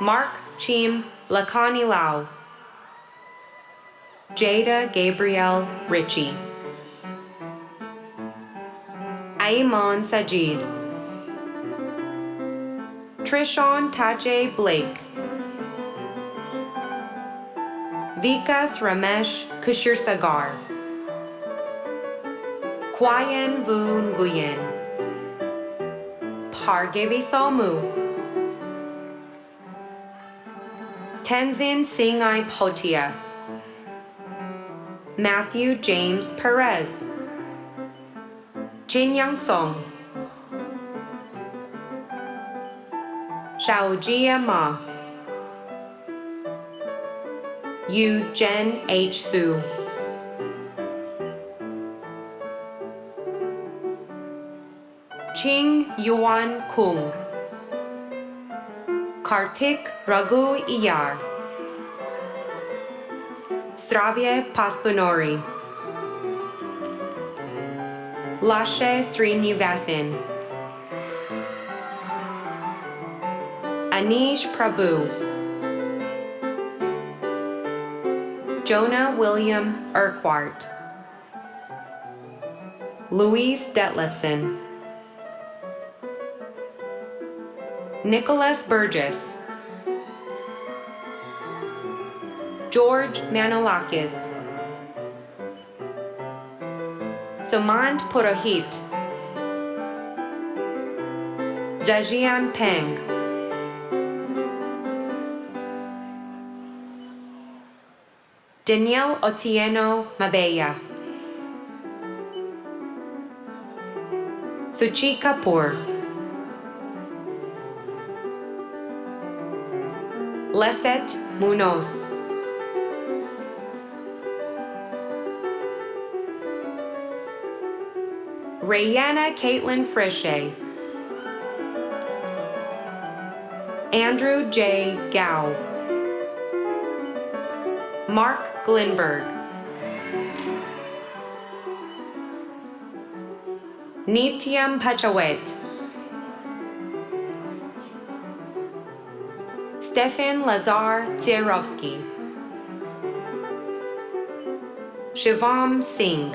Mark Chim Lakani Lau, Jada Gabrielle Ritchie, Aimon Sajid, Trishon Tajay Blake, Vikas Ramesh Kushirsagar, Kwayan Vu Nguyen, Pargevi Somu, Tenzin Singai Potia, Matthew James Perez, Jin Yang Song, Shaojia Ma, Yu Jen H. Su, Ching Yuan Kung, Kartik Raghu Iyar, Stravye Paspunori, Lashe Srinivasan, Anish Prabhu, Jonah William Urquhart, Louise Detlefson, Nicholas Burgess, George Manolakis, Sumant Purohit, Jajian Peng, Danielle Otieno Mabeya, Suchi Kapoor, Leset Munoz, Rayanna Caitlin Frische, Andrew J. Gao, Mark Glinberg, Nityam Pachawet, Stefan Lazar Tsierovsky, Shivam Singh,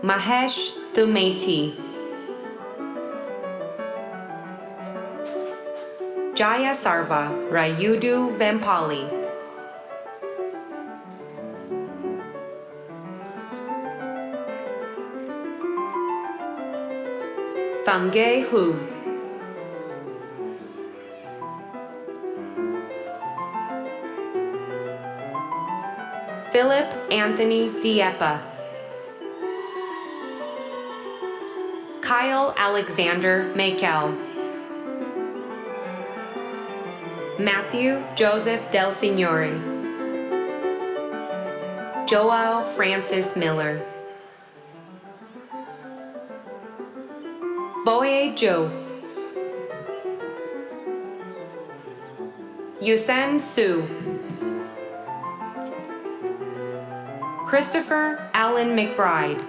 Mahesh Thumeti, Jaya Sarva Rayudu Vempali, Fangay Hu, Philip Anthony Dieppe, Kyle Alexander Makel, Matthew Joseph Del Signore, Joel Francis Miller, Boye Zhou, Yusen Su, Christopher Allen McBride,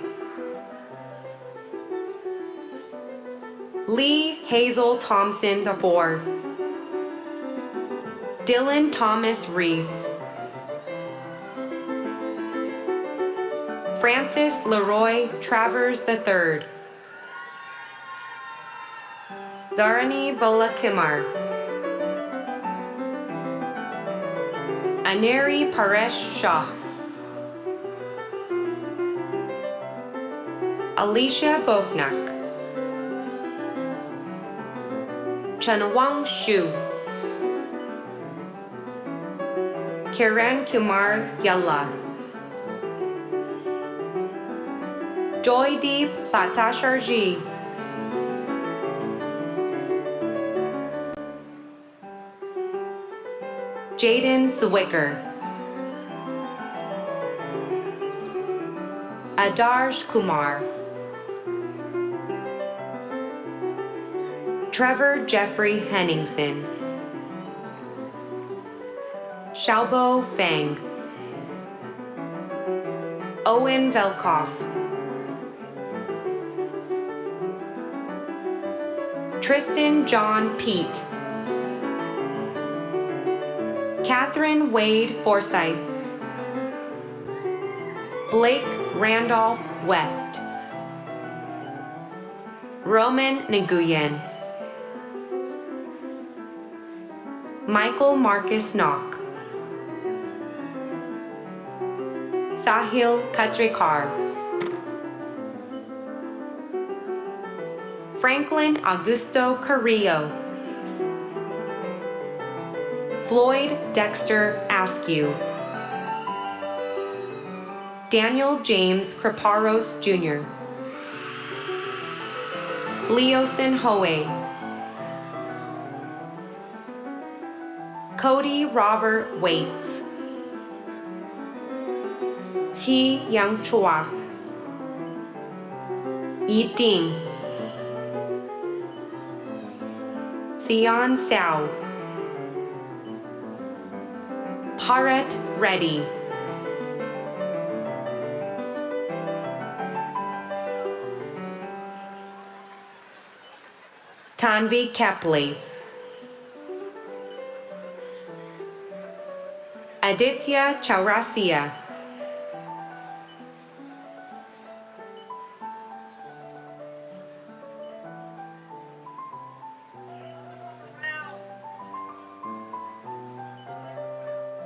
Lee Hazel Thompson IV, Dylan Thomas Reese, Francis Leroy Travers III, Dharani Balakimar, Aneri Paresh Shah, Alicia Boknak, Chanwang Shu, Kiran Kumar Yalla, Joydeep Bhattacharjee, Jaden Zwicker, Adarsh Kumar, Trevor Jeffrey Henningsen, Xiaobo Feng, Owen Velkoff, Tristan John Pete, Catherine Wade Forsyth, Blake Randolph West, Roman Nguyen, Michael Marcus Knock, Sahil Katrikar, Franklin Augusto Carrillo, Floyd Dexter Askew, Daniel James Kraparos Jr., Leosin Hoey, Cody Robert Waits, T. Yang Chua, Yi Ding, Sion Sao, Paret Reddy, Tanvi Kepley, Aditya Chaurasia,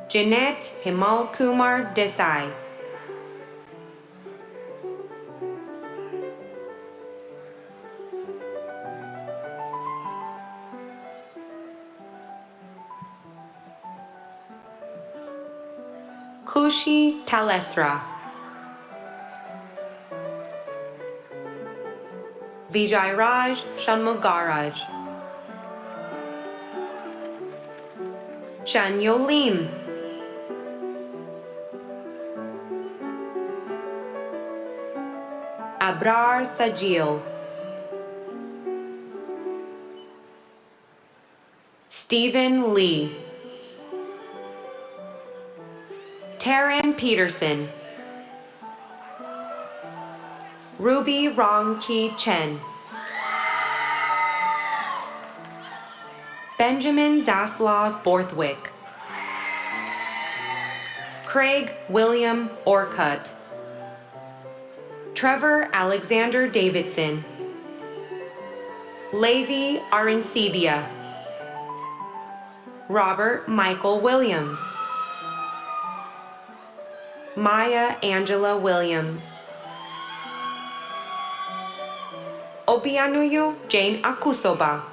Jeanette Himal Kumar Desai, Kushi Talesra, Vijayraj Shanmugaraj, Shanyo Lim, Abrar Sajil, Stephen Lee, Taryn Peterson, Ruby Rong Ki Chen, Benjamin Zaslaws Borthwick, Craig William Orcutt, Trevor Alexander Davidson, Levi Arancibia, Robert Michael Williams, Maya Angela Williams, Obianuyu Jane Akusoba,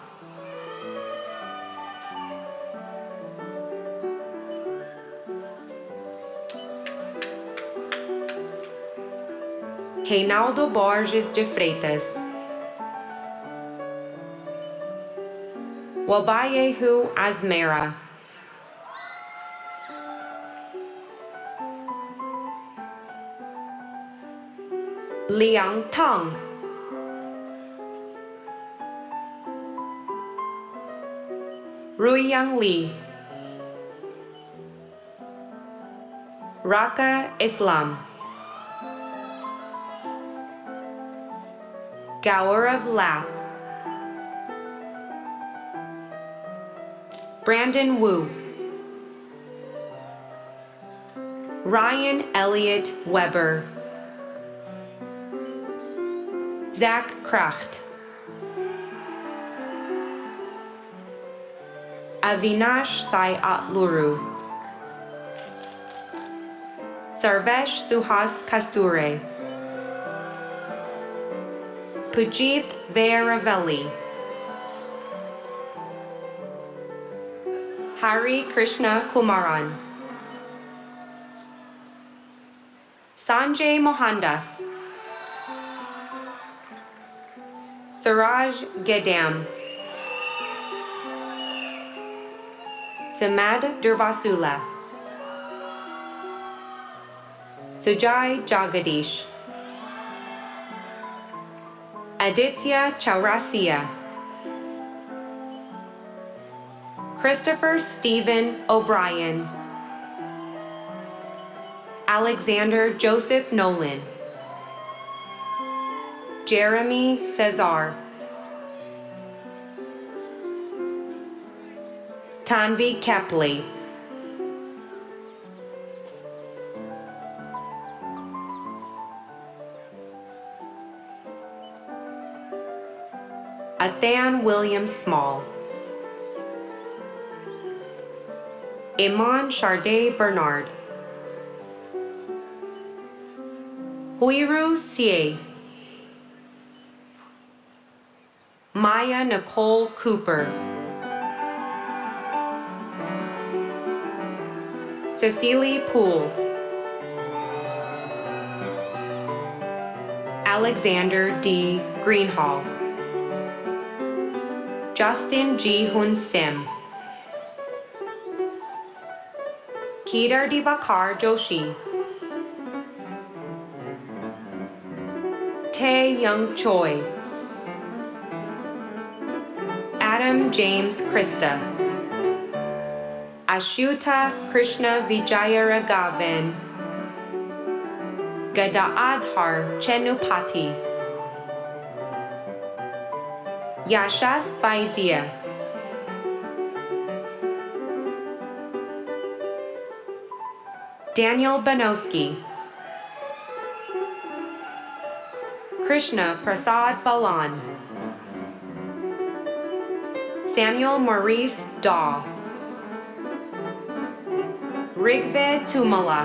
Reinaldo Borges de Freitas, Wabayehu Asmera, Liang Tong, Ruiyang Li, Raka Islam, Gaurav Lath, Brandon Wu, Ryan Elliott Weber, Zach Kracht, Avinash Sai Atluru, Sarvesh Suhas Kasture, Pujit Veeravelli, Hari Krishna Kumaran, Sanjay Mohandas, Suraj Gedam, Samad Durvasula, Sujai Jagadish, Aditya Chaurasia, Christopher Stephen O'Brien, Alexander Joseph Nolan, Jeremy Cesar, Tanvi Kepley, Athan William Small, Iman Charday Bernard, Huiru Sie, Maya Nicole Cooper, Cecily Poole, Alexander D. Greenhall, Justin G. Hun Sim, Kedar Divakar Joshi, Tae Young Choi, Adam James Krista, Ashuta Krishna Vijayaraghavan, Gadaadhar Chenupati, Yashas Baidia, Daniel Banowski, Krishna Prasad Balan, Samuel Maurice Daw, Rigved Tumala,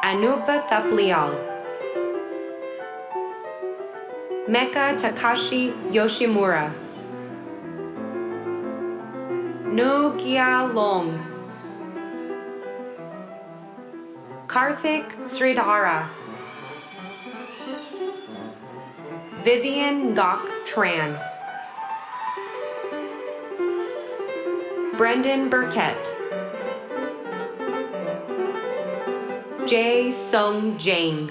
Anupa Thaplial, Mecca Takashi Yoshimura, Nu Gia Long, Karthik Sridhara, Vivian Gok Tran, Brendan Burkett, Jae Sung Jang.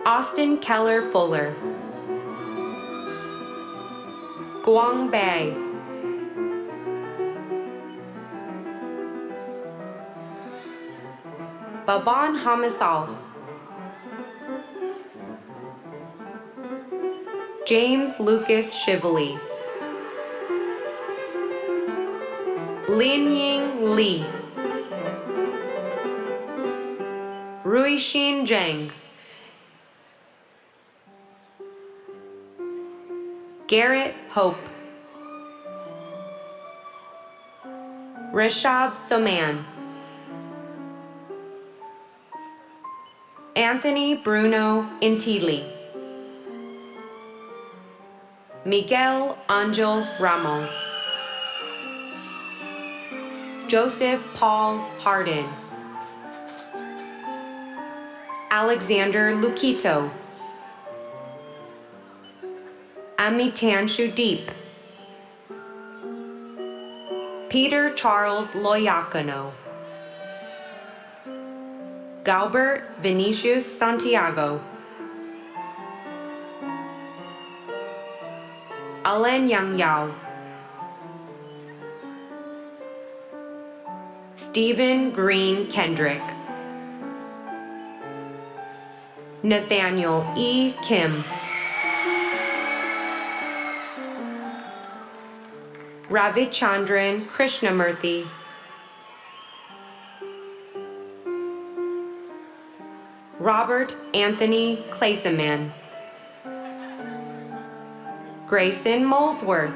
Austin Keller Fuller. Guang Bei. Baban Hamisal. James Lucas Shively. Lin Ying Li. Ruixin Zhang. Garrett Hope. Rishab Soman. Anthony Bruno Intili. Miguel Angel Ramos. Joseph Paul Hardin. Alexander Lukito. Amitanshu Deep. Peter Charles Loyacano. Galbert Vinicius Santiago. Alen Yang Yao. Stephen Green Kendrick. Nathaniel E. Kim. Ravichandran Krishnamurthy. Robert Anthony Kleiseman. Grayson Molesworth.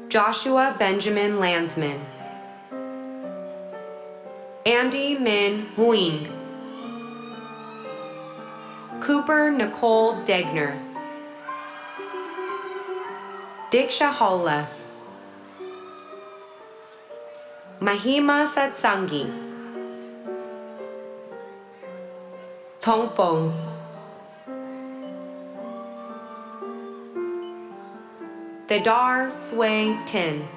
Joshua Benjamin Landsman. Andy Min Huing. Cooper Nicole Degner. Diksha Holla. Mahima Satsangi. Tongfeng. Thedar Sway Tin.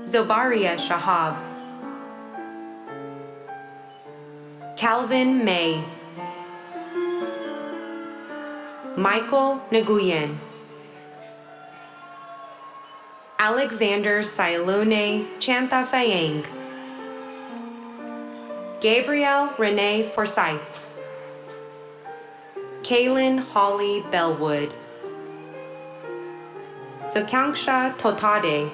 Zobaria Shahab. Calvin May. Michael Nguyen. Alexander Silone Chantafayang. Gabrielle Renee Forsyth. Kaylin Holly Bellwood. Sokanksha Totade.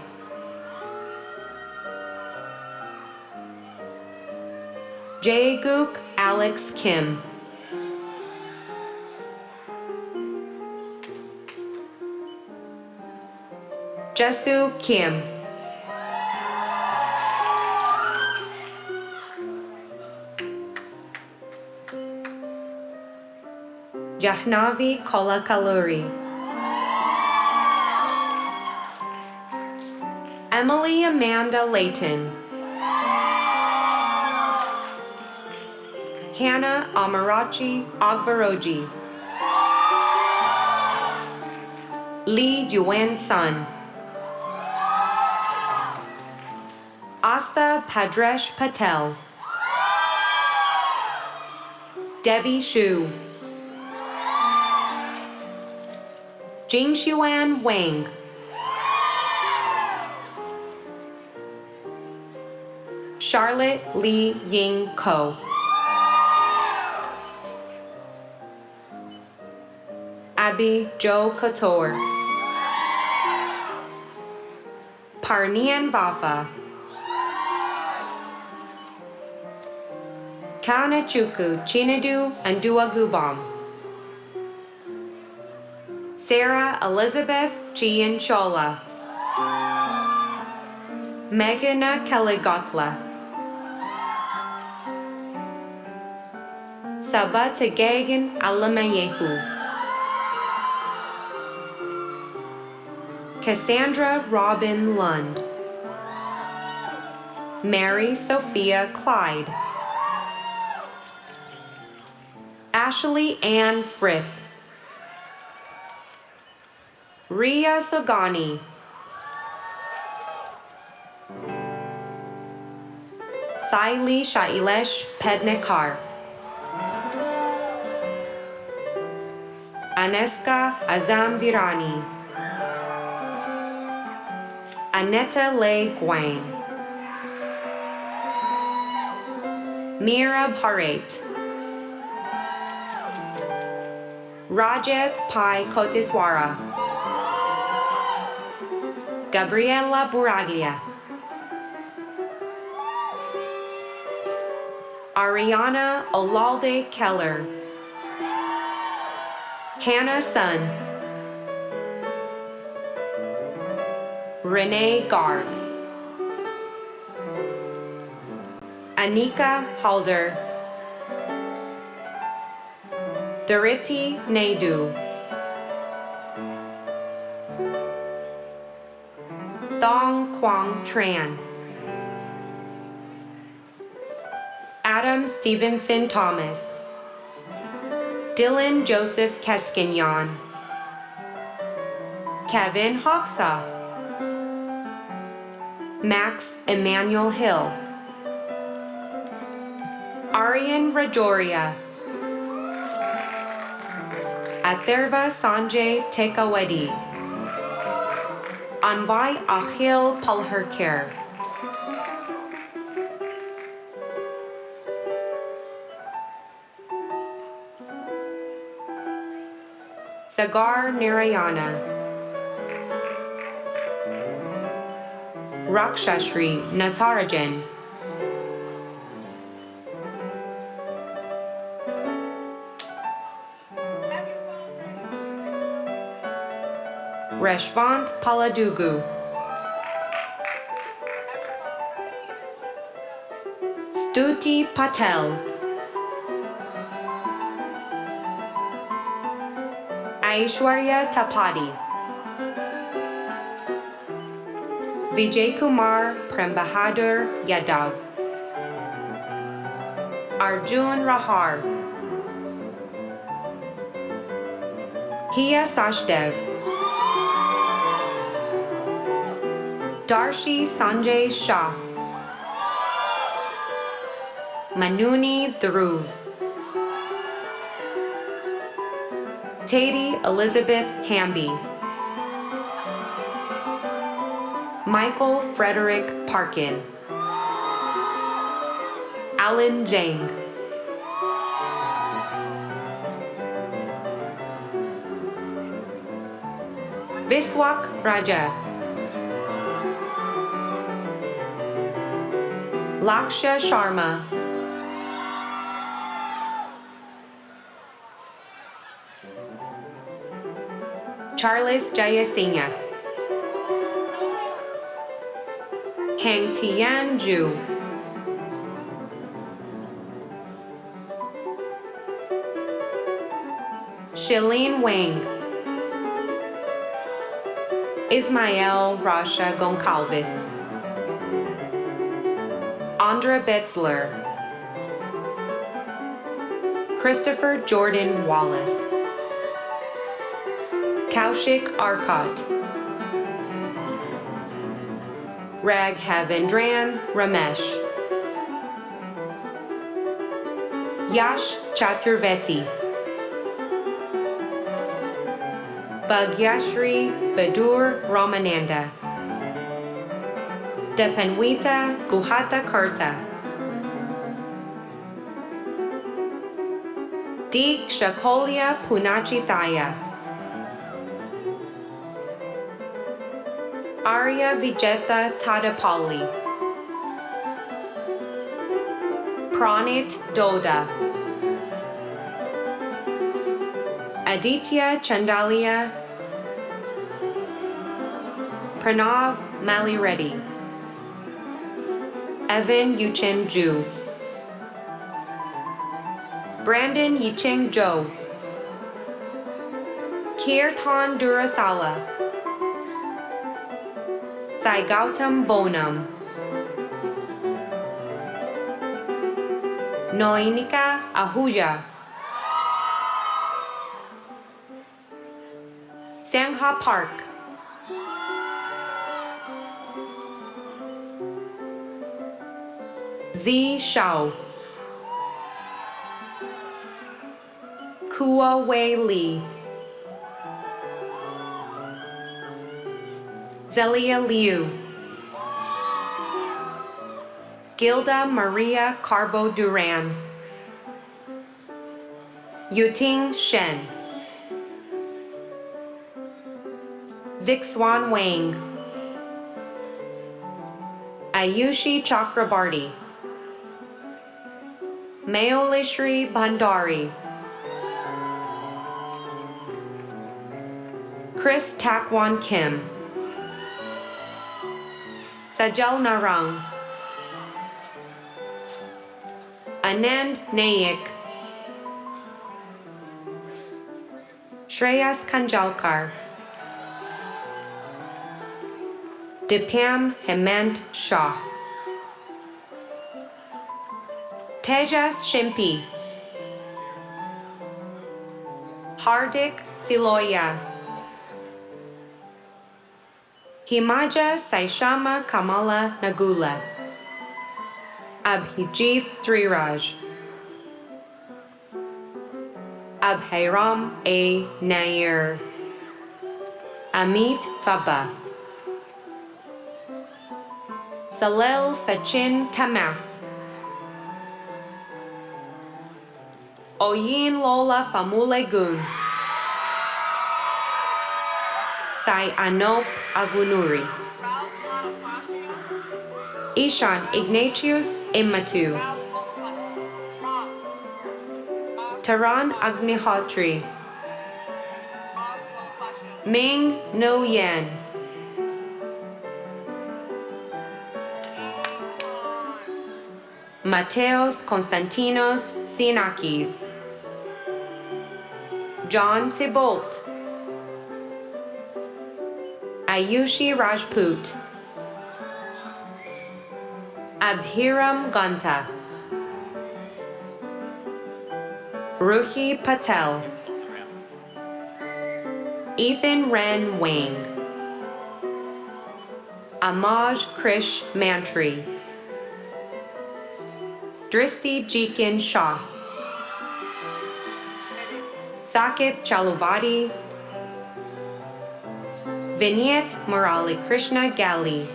Jaeguk Alex Kim. Jesu Kim. Jahnavi Kolakaluri. Emily Amanda Layton. Hannah Amarachi Agbaroji. Lee Juan Sun. Asta Padresh Patel. Debbie Shu. Jingshuan Wang. Charlotte Lee Ying Ko. Abby Jo Couture. Parnian Vafa. Kanachuku Chinadu and Duagubam. Sarah Elizabeth Chianchola. Meghana Keligotla. Sabatagagan Alamayehu. Cassandra Robin Lund. Mary Sophia Clyde. Ashley Ann Frith, Ria Sogani, Saili Shailesh Pednekar, Aneska Azam Virani, Aneta Le Guang, Mira Bharat, Rajat Pai Kotiswara, Gabriela Buraglia, Ariana Olalde Keller, Hannah Sun, Renee Garg, Anika Halder, Doriti Naidu, Thong Quang Tran, Adam Stevenson Thomas, Dylan Joseph Keskinyan, Kevin Hoxa, Max Emmanuel Hill, Aryan Rajoria, Atherva Sanjay Tekawedi, Anvai Achil Palherker, Sagar Narayana, Rakshashri Natarajan, Reshvant Paladugu, Stuti Patel, Aishwarya Tapadi, Vijay Kumar Prembahadur Yadav, Arjun Rahar, Hiya Sashdev, Darshi Sanjay Shah, Manuni Dhruv, Tati Elizabeth Hamby, Michael Frederick Parkin, Alan Jang, Viswak Raja, Laksha Sharma, Charles Jayasinghe, Hang Tian Ju, Shilin Wang, Ismael Rasha Goncalves, Andra Betzler, Christopher Jordan Wallace, Kaushik Arcot, Raghavendran Ramesh, Yash Chaturvedi, Bhagyashri Badur Ramananda, Depenwita Guhata Karta, Dik Shakolya Punachitaya, Arya Vijeta Tadapalli, Pranit Doda, Aditya Chandalia, Pranav Malireddy, Evan Yuchen Ju, Brandon Yicheng Jo, Kirtan Durasala, Sai Gautam Bonam, Noinika Ahuja, Sangha Park. Z Shao. Kua Wei Li. Zelia Liu. Gilda Maria Carbo Duran. Yuting Shen. Zixuan Wang. Ayushi Chakrabarti. Mayolishri Bhandari. Chris Takwan Kim. Sajal Narang. Anand Naik. Shreyas Kanjalkar. Dipam Hemant Shah. Tejas Shimpi. Hardik Siloya. Himaja Saishama Kamala Nagula. Abhijit Triraj. Abhairam A. Nair. Amit Faba. Salil Sachin Kamath. Oyin Lola Famule Gun. Sai Anop Avunuri. Ishan Ignatius Imatu. Taran Agnihotri. Ming No Yan. Mateos Konstantinos Sinakis. John Thibault. Ayushi Rajput. Abhiram Ganta. Ruhi Patel. Ethan Ren Wang. Amaj Krish Mantri. Dristi Jikin Shah. Sakit Chaluvadi. Vinyet Murali Krishna Gali.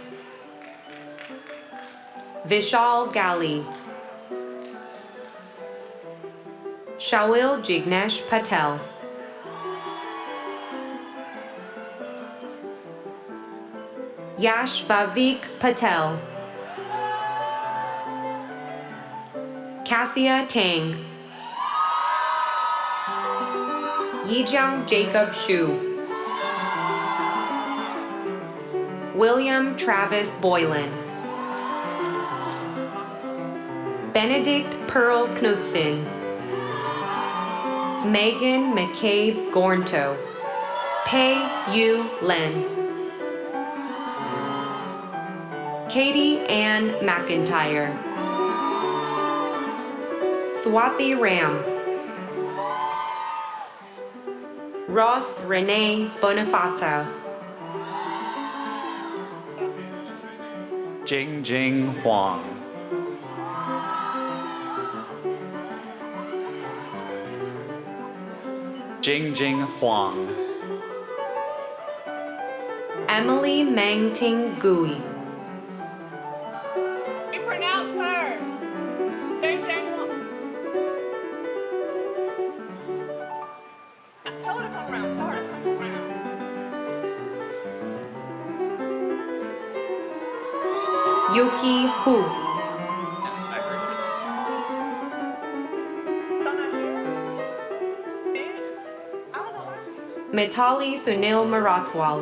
Vishal Gali. Shawil Jignesh Patel. Yash Bhavik Patel. Cassia Tang. Yijiang Jacob Shu. William Travis Boylan. Benedict Pearl Knudsen. Megan McCabe Gornto. Pei Yu Len. Katie Ann McIntyre. Swati Ram. Ross Renee Bonifacio. Jing Huang. Jing Huang. Emily Mangting Gui. We pronounce her. Tell her to come around. Tell her to come around. Yuki Hu. Mitali Sunil Maratwal.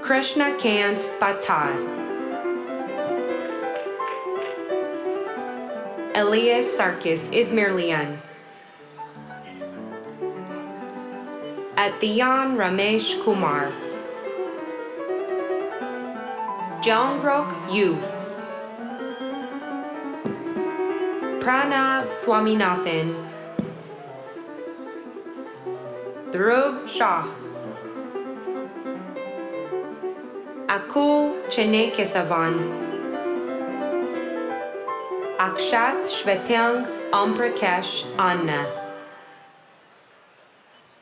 Krishna Kant Batad. Elias Sarkis Ismirlian. Atiyan Ramesh Kumar. Jongrok Yu. Pranav Swaminathan. Dhruv Shah, Akul Chenekesavan, Akshat Shvetang Amprakesh Anna,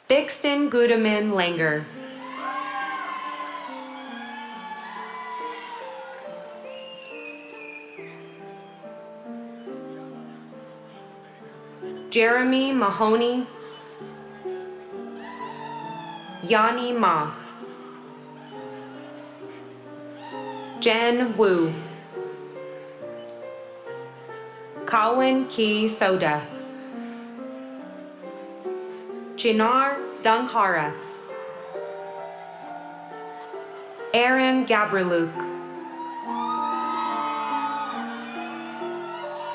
Bixton Gudeman Langer, Jeremy Mahoney, Yanni Ma, Jen Wu, Kawan Ki Soda, Chinar Danghara, Aaron Gabreluk,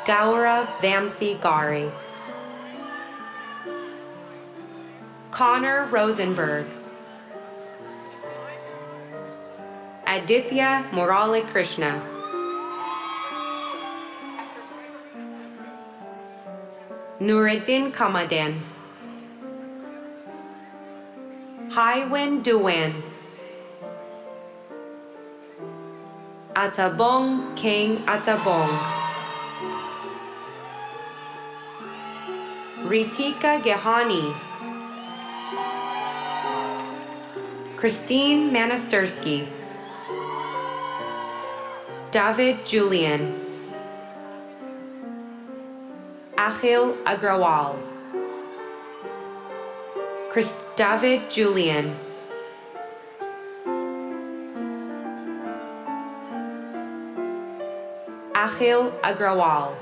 Gaurav Vamsi Gari, Connor Rosenberg, Aditya Murali Krishna, Nuruddin Kamadan, Haiwin Duan, Atabong King Atabong, Ritika Gehani, Christine Manastersky, David Julian, Akhil Agrawal, David Julian, Akhil Agrawal,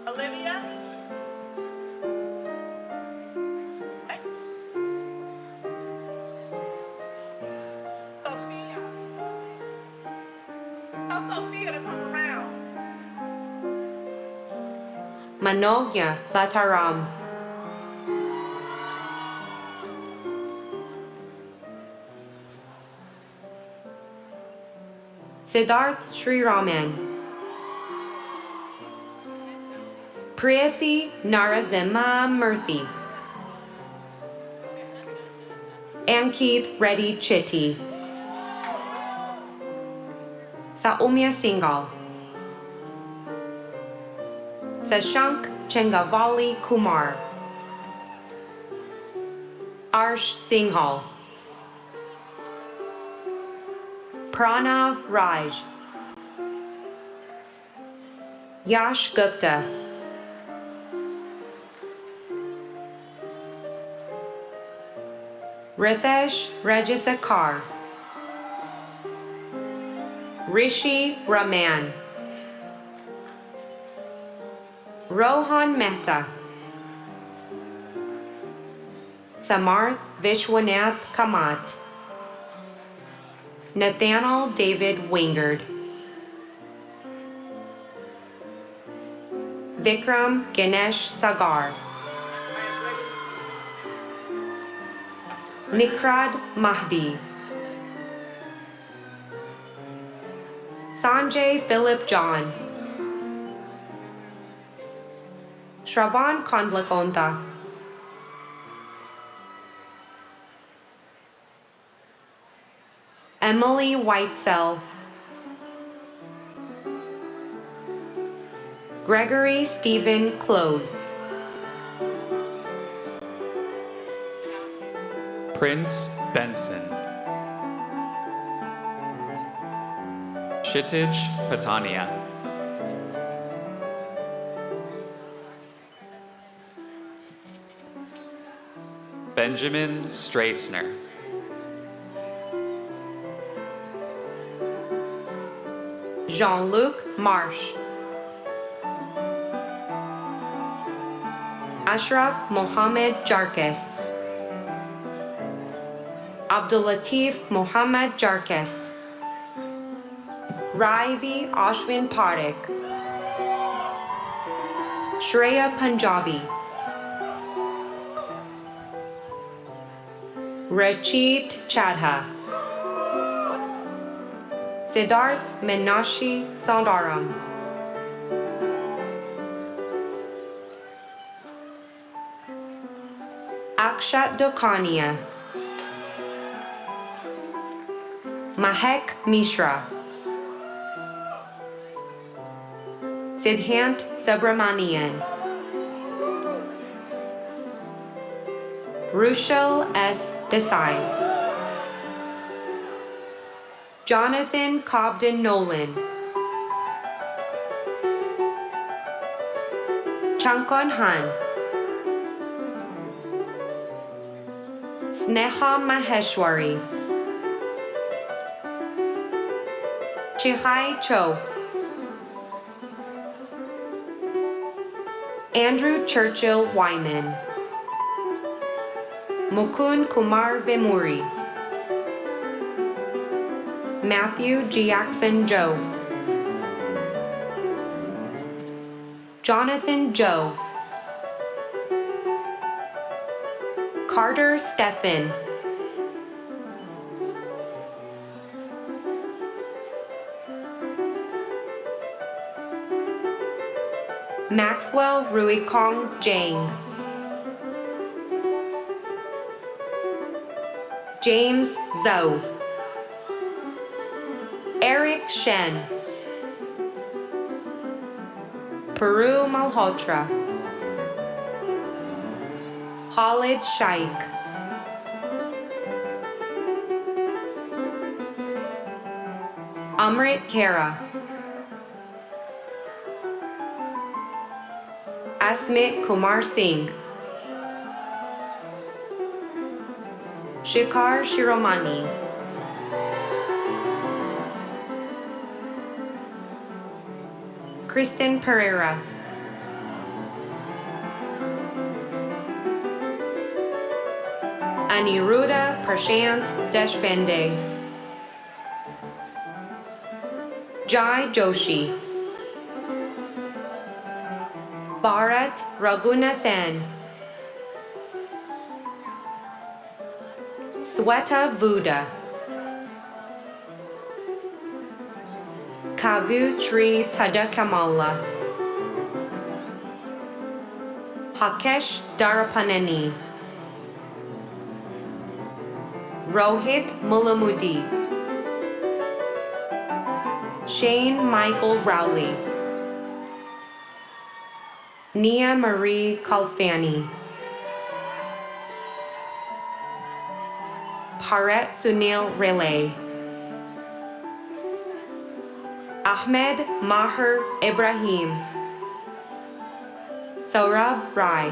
Olivia? Sophia. Tell Sophia to come around. Manogya Bataram, Siddharth Sriraman, Priyati Narazima Murthy, Ankit Reddy Chitti, Saumya Singhal, Sashank Chengavali Kumar, Arsh Singhal, Pranav Raj, Yash Gupta, Ritesh Rajasakar, Rishi Raman, Rohan Mehta, Samarth Vishwanath Kamat, Nathaniel David Wingard, Vikram Ganesh Sagar, Nikrad Mahdi, Sanjay Philip John, Shravan Konvlakonta, Emily Whitesell, Gregory Stephen Close, Prince Benson, Kshitij Patania, Benjamin Strassner, Jean-Luc Marsh, Ashraf Mohammed Jarkis, Abdulatif Mohammed Jarkis, Raivi Ashwin Parekh, Shreya Punjabi, Rachit Chadha, Siddharth Minashi Sundaram, Akshat Dokania, Mahek Mishra, Siddhant Subramanian, Rushal S. Desai, Jonathan Cobden Nolan, Chankon Han, Sneha Maheshwari, Chihai Cho, Andrew Churchill Wyman, Mukund Kumar Vemuri, Matthew Jackson Joe, Jonathan Joe, Carter Stephan, Maxwell Ruikong Jang, James Zhou, Eric Shen, Peru Malhotra, Khalid Shaikh, Amrit Kara, Asmit Kumar Singh, Shikhar Shiromani, Kristen Pereira, Aniruddha Prashant Deshpande, Jai Joshi, Bharat Raghunathan, Sweta Vuda, Kavu Sri Tadakamala, Hakesh Darapaneni, Rohit Mulamudi, Shane Michael Rowley, Nia Marie Kalfani, Paret Sunil Relay, Ahmed Maher Ibrahim, Saurabh Rai,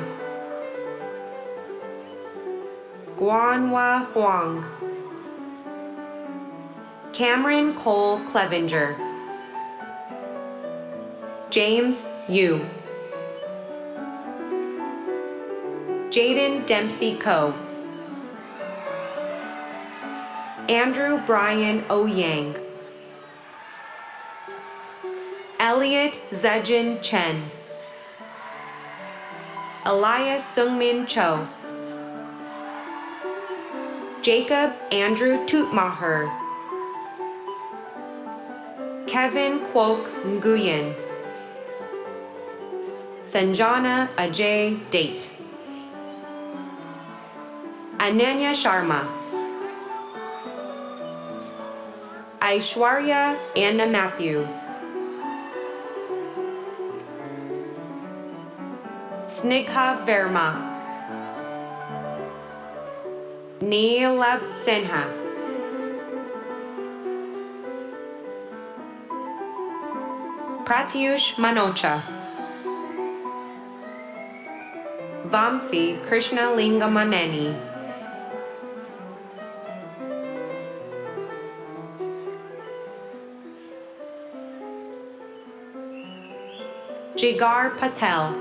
Guanhua Huang, Cameron Cole Clevenger, James Yu, Jaden Dempsey Coe, Andrew Brian Oyang, Elliot Zejin Chen, Elias Sungmin Cho, Jacob Andrew Tootmaher, Kevin Kwok Nguyen, Sanjana Ajay Date, Ananya Sharma, Aishwarya Anna Matthew, Snigha Verma, Neelab Sinha, Pratyush Manocha, Vamsi Krishna Lingamaneni, Jigar Patel,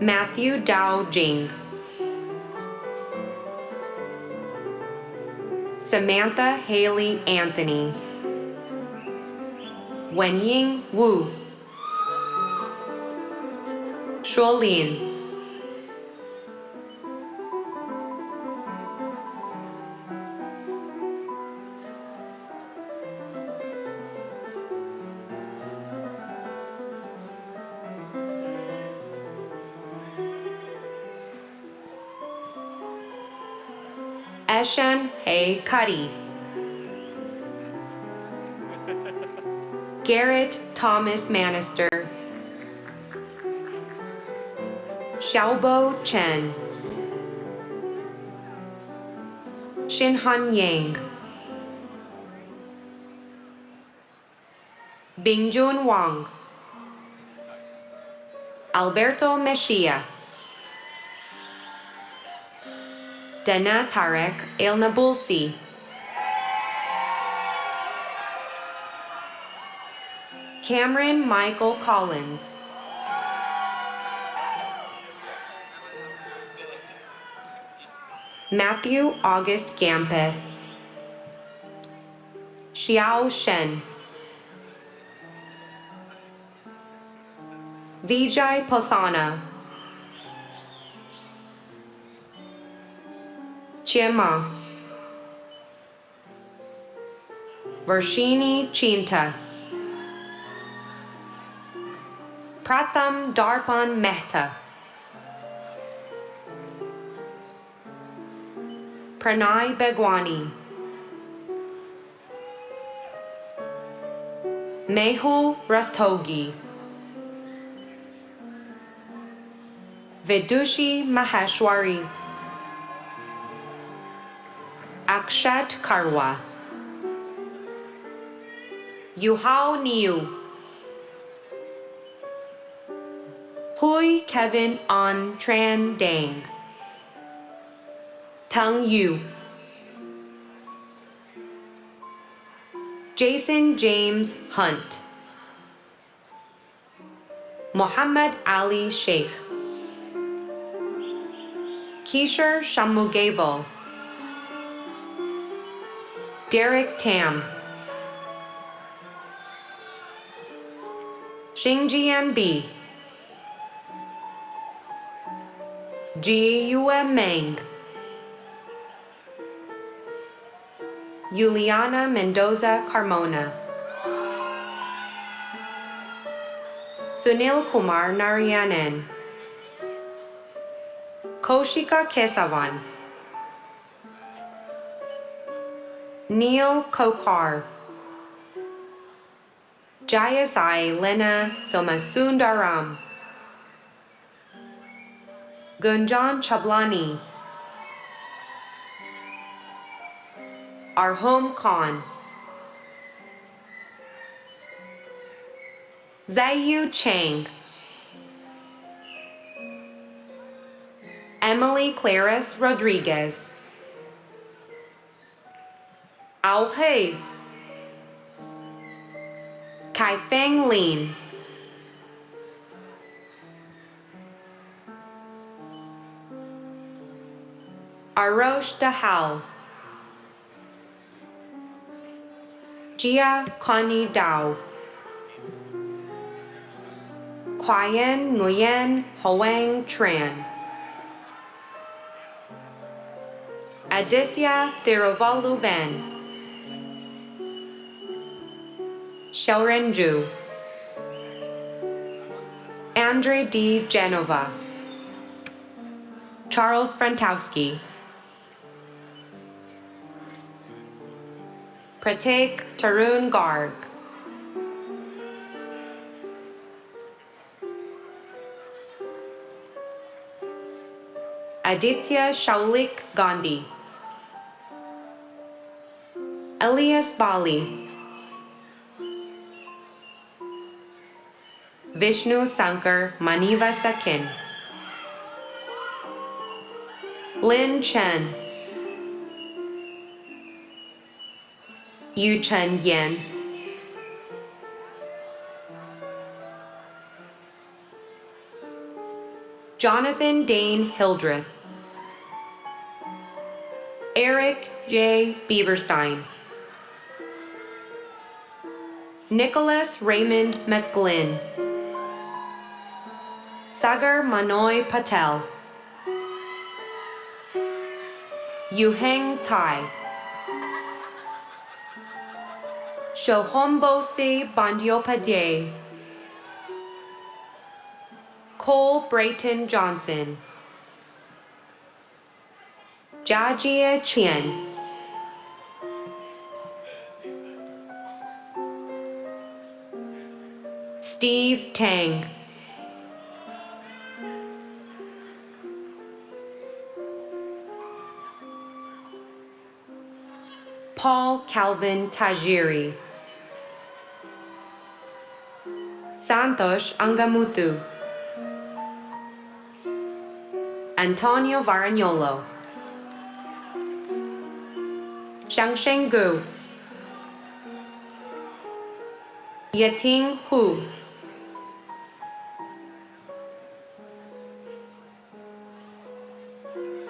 Matthew Dao Jing, Samantha Haley Anthony, Wenying Wu, Shuolin, Eshan Hei Cuddy, Garrett Thomas Manister, Xiaobo Chen, Xinhan Yang, Bingjun Wang, Alberto Mejia, Dana Tarek El Nabulsi, Cameron Michael Collins, Matthew August Gampe, Xiao Shen, Vijay Pothana, Chiema, Varshini Chinta, Pratham Darpan Mehta, Pranay Begwani, Mehul Rastogi, Vidushi Maheshwari, Akshat Karwa, Yuhao Niu, Hui Kevin An Tran Dang, Tung Yu, Jason James Hunt, Muhammad Ali Sheikh, Kishore Shamugaval, Derek Tam, Xingjian B, Ji Yue Meng, Juliana Mendoza Carmona, Sunil Kumar Narayanan, Koshika Kesavan, Neil Kokar, Jayasai Lena Somasundaram, Gunjan Chablani, Arhom Khan, Zayu Chang, Emily Claris Rodriguez, Ao Hui, Kai Feng Lin, Arosh Dahal, Jia Connie Dao, Quyen Nguyen Hoang Tran, Aditya Thiruvalluvan, Xiaorenju, Andre D. Genova, Charles Frantowski, Pratik Tarun Garg, Aditya Shaulik Gandhi, Elias Bali, Vishnu Sankar Maniva Sakin, Lin Chen, Yu Chen Yan, Jonathan Dane Hildreth, Eric J. Bieberstein, Nicholas Raymond McGlynn, Sagar Manoy Patel, Yuheng Tai, Shohombosi Bandyopadhyay, Cole Brayton Johnson, Jiajie Qian, Steve Tang, Paul Calvin Tajiri, Santosh Angamutu, Antonio Varagnolo, Xiangsheng Gu, Yating Hu,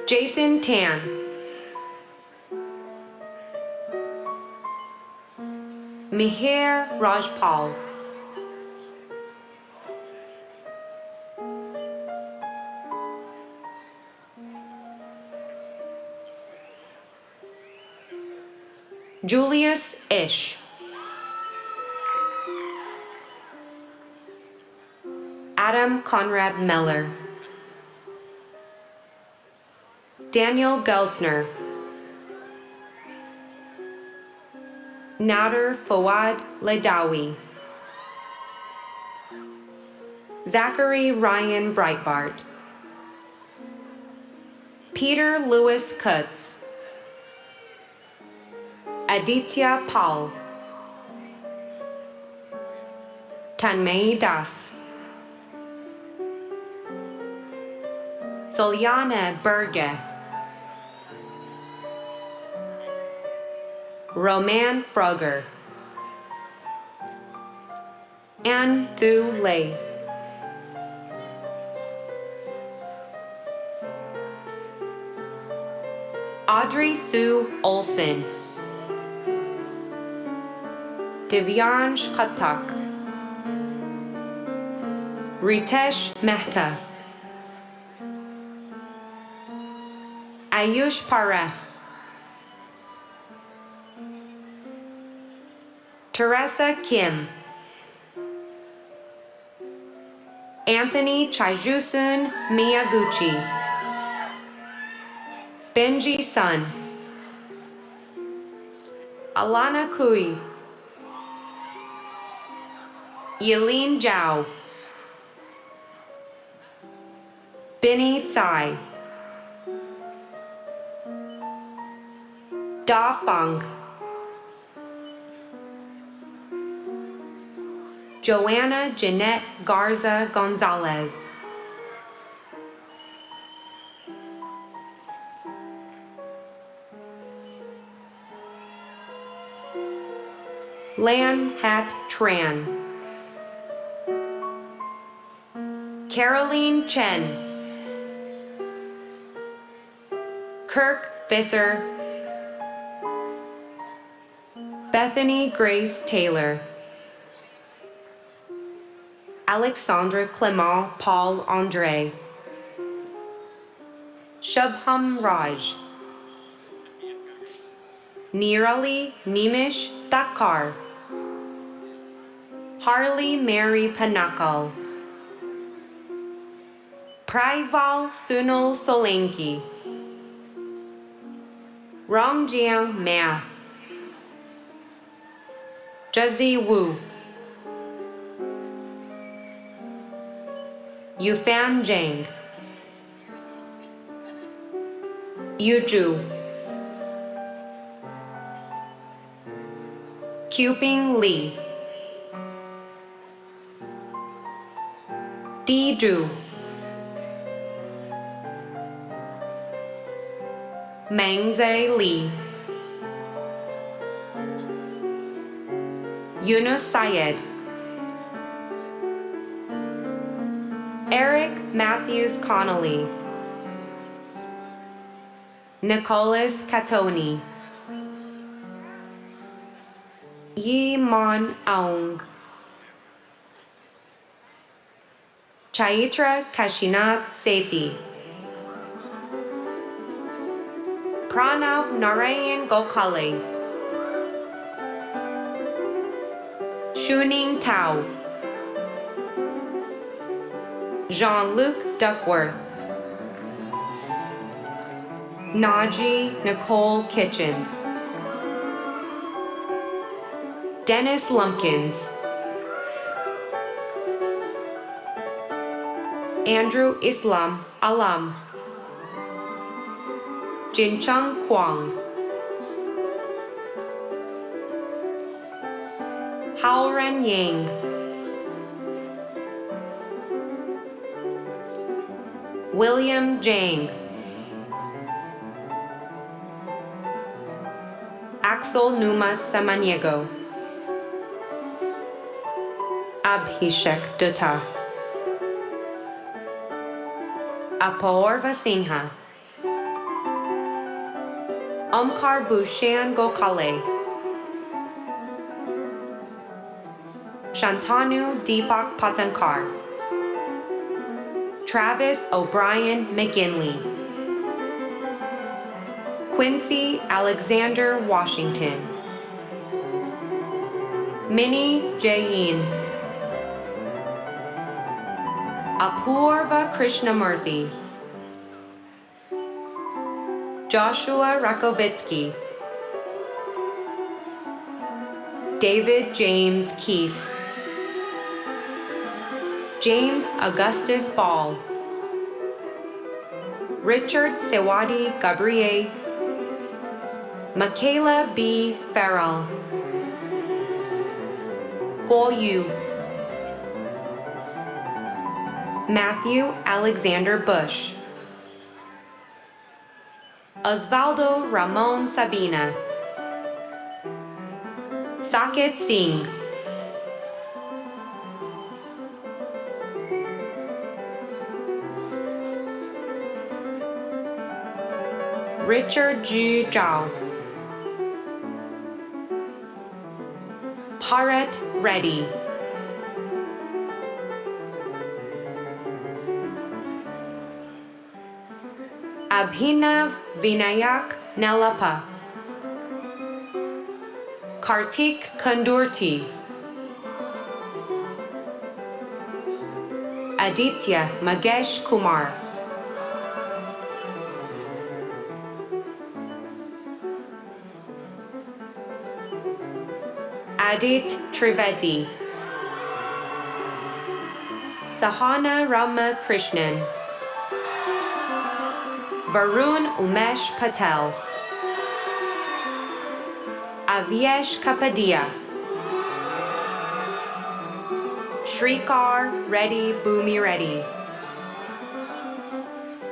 Jason Tan, Mihir Rajpal, Julius Ish, Adam Conrad Meller, Daniel Gelsner, Nader Fawad Ledawi, Zachary Ryan Breitbart, Peter Lewis Kutz, Aditya Paul, Tanmay Das, Soljana Berge, Roman Frogger, Ann Thu Lei, Audrey Sue Olson, Divyansh Khatak, Ritesh Mehta, Ayush Parekh, Teresa Kim, Anthony Chaijusun Miyaguchi, Benji Sun, Alana Kui, Yelene Zhao, Binny Tsai, Da Feng, Joanna Jeanette Garza Gonzalez, Lan Hat Tran, Caroline Chen, Kirk Visser, Bethany Grace Taylor, Alexandre Clement Paul Andre, Shubham Raj, Nirali Nimish Thakkar, Harley Mary Panakal, Praival Sunil Solanki, Rongjiang Mea, Jazzy Wu, Yufan Zhang, Yuju, Qping Li, Diju, Mangze Li, Yunus Syed, Eric Matthews Connolly, Nicholas Catoni, Yi Mon Aung, Chaitra Kashinath Sethi, Pranav Narayan Gokhale, Shuning Tao, Jean-Luc Duckworth, Naji Nicole Kitchens, Dennis Lumpkins, Andrew Islam Alam, Jincheng Kwang, Haoren Yang, William Jang, Axel Numa Samaniego, Abhishek Dutta, Apoorva Sinha, Omkar Bhushan Gokhale, Shantanu Deepak Patankar, Travis O'Brien McGinley, Quincy Alexander Washington, Minnie Jain, Apurva Krishnamurthy, Joshua Rakovitsky, David James Keefe, James Augustus Ball, Richard Sewadi Gabriel, Michaela B. Farrell, Guo Yu, Matthew Alexander Bush, Osvaldo Ramon Sabina, Saket Singh, Richard Ju Zhao, Paret Reddy, Abhinav Vinayak Nalapa, Kartik Kandurti, Aditya Magesh Kumar, Adit Trivedi, Sahana Rama Krishnan, Varun Umesh Patel, Avyesh Kapadia, Shrikar Reddy Bhumi Reddy,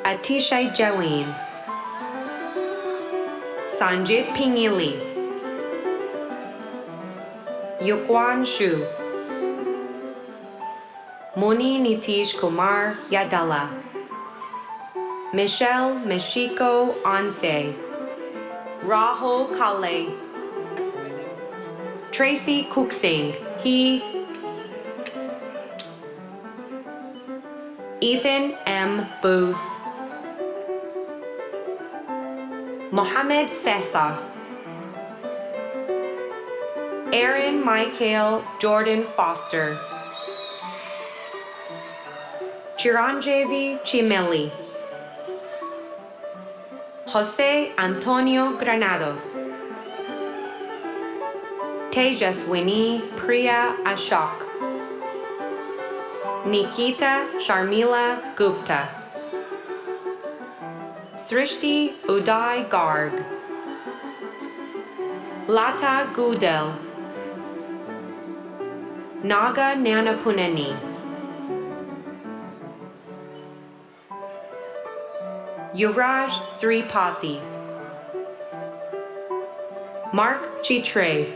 Atishay Jawin, Sanjit Pingili, Yukwan Shu, Muni Nitish Kumar Yadala, Michelle Meshiko Anse, Rahul Kale, Tracy Kuksing, Ethan M. Booth, Mohammed Sessa, Aaron Michael Jordan Foster, Chiranjeevi Chimeli, Jose Antonio Granados, Tejaswini Priya Ashok, Nikita Sharmila Gupta, Srishti Uday Garg, Lata Gudel, Naga Nanapunani, Yuvraj Sripati, Mark Chitre,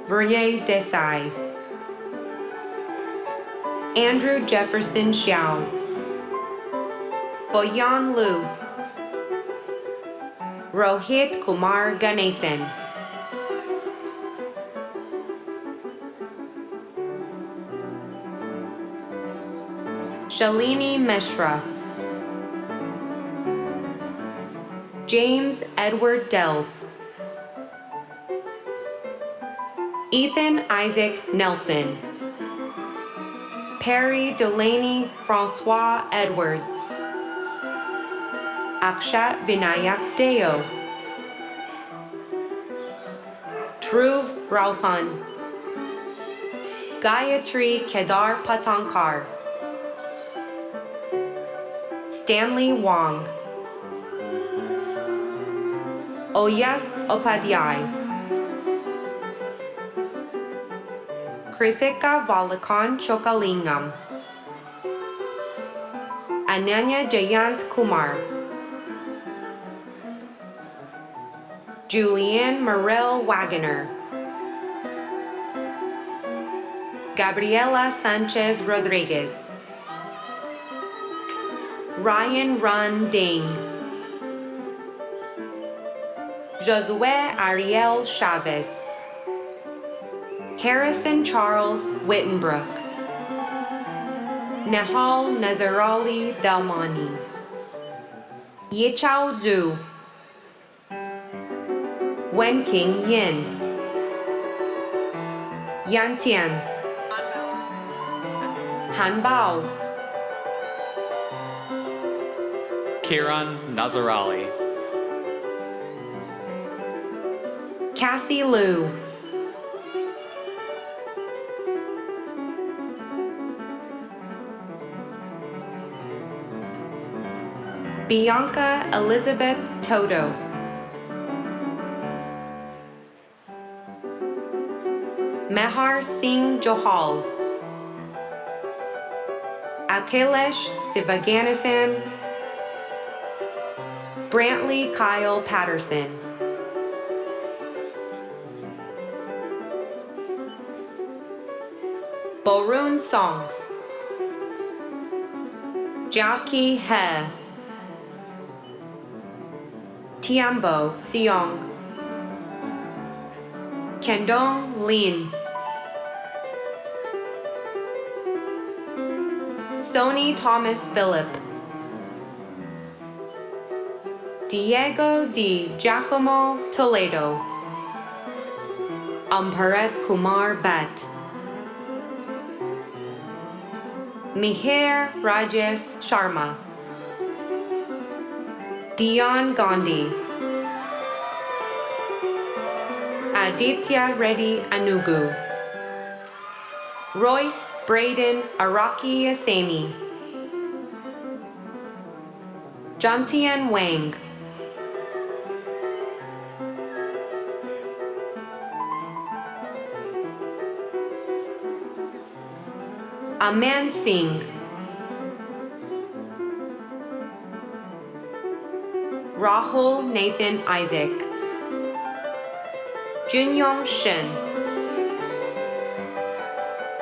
Virye Desai, Andrew Jefferson Xiao, Boyan Lu, Rohit Kumar Ganesan, Shalini Mishra, James Edward Dells, Ethan Isaac Nelson, Perry Delaney Francois Edwards, Akshat Vinayak Deo, Dhruv Rauthan, Gayatri Kedar Patankar, Stanley Wong, Oyas Upadhyay, Krisika Valakan Chokalingam, Ananya Jayant Kumar, Julianne Morel Wagoner, Gabriela Sanchez Rodriguez, Ryan Run Ding, Josue Ariel Chavez, Harrison Charles Wittenbrook, Nehal Nazarali Dalmani, Yichao Zhu, Wenking Yin, Yantian, Han Bao, Kiran Nazarali, Cassie Liu, Bianca Elizabeth Toto, Mehar Singh Johal, Akhilesh Sivaganisan, Brantley Kyle Patterson, Borun Song, Jiaqi He, Tiambo Siong, Kendong Lin, Sony Thomas Phillip, Diego Di Giacomo Toledo, Amparet Kumar Bhatt, Mihir Rajesh Sharma, Dion Gandhi, Aditya Reddy Anugu, Royce Braden Araki Asemi, Jantian Wang, Aman Singh, Rahul Nathan Isaac, Junyong Shin,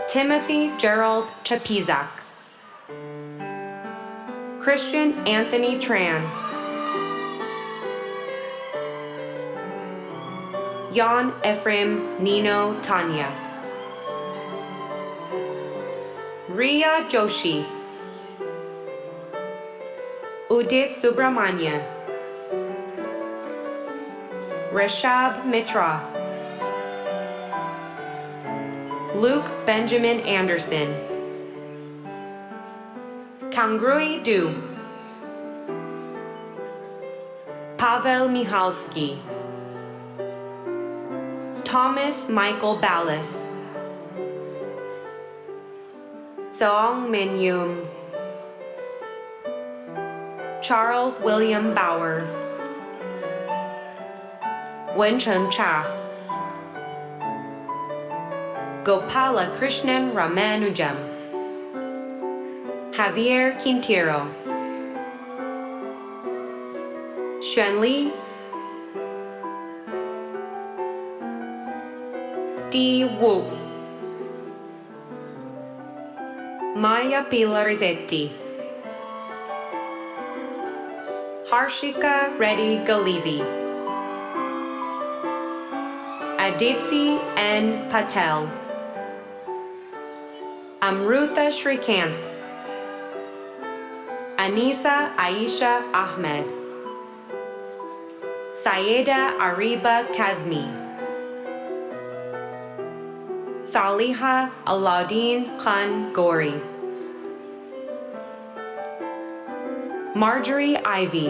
Timothy Gerald Chapizak, Christian Anthony Tran, Jan Ephraim Nino Tanya, Riya Joshi, Udit Subramanya, Rishab Mitra, Luke Benjamin Anderson, Kangrui Du, Pavel Michalski, Thomas Michael Ballas, Song Min Yum, Charles William Bauer, Wencheng Cha, Gopala Krishnan Ramanujam, Javier Quintero, Xuan Li, Di Wu, Maya Pilarzetti, Harshika Reddy Galivi, Aditsi N. Patel, Amrutha Srikanth, Anisa Aisha Ahmed, Sayeda Ariba Kazmi, Saliha Alaudin Khan Gori, Marjorie Ivy,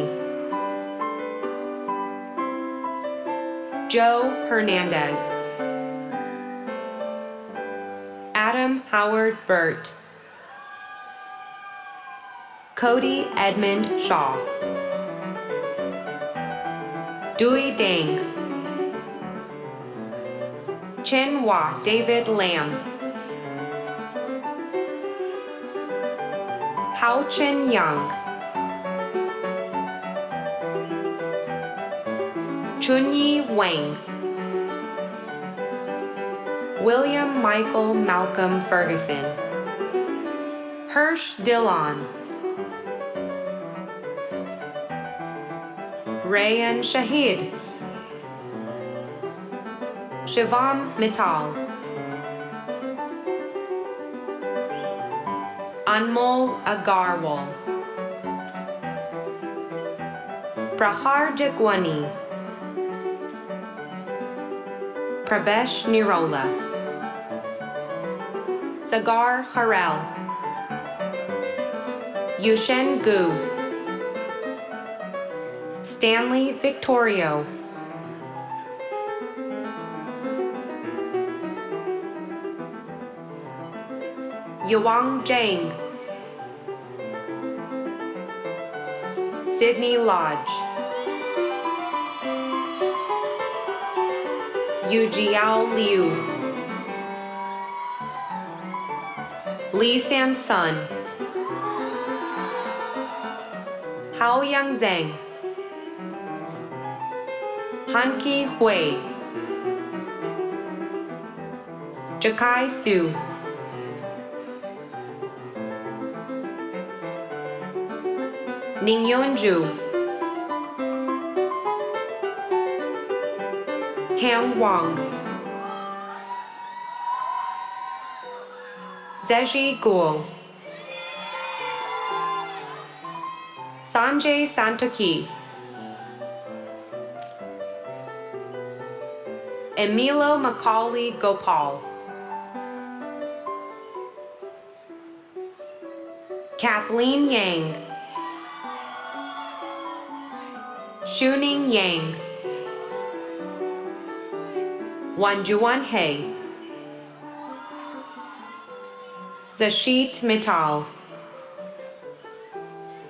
Joe Hernandez, Adam Howard Burt, Cody Edmund Shaw, Dewey Dang, Chinhua David Lam, Hao Chen Yang, Chunyi Wang, William Michael Malcolm Ferguson, Hirsch Dillon, Rayan Shahid, Shivam Mittal, Anmol Agarwal, Prahar Jagwani, Prabesh Nirola, Sagar Harel, Yushen Gu, Stanley Victorio, Yuang Zhang, Sydney Lodge, Yujiao Liu, Li San Sun, Hao Yang Zhang, Hanki Hui, Jakai Su, Ningyeonju, Han Wang, Zeji Guo, Sanjay Santoki, Emilo Macaulay Gopal, Kathleen Yang, Shuning Yang, Wanjuan He, Zashit Mittal,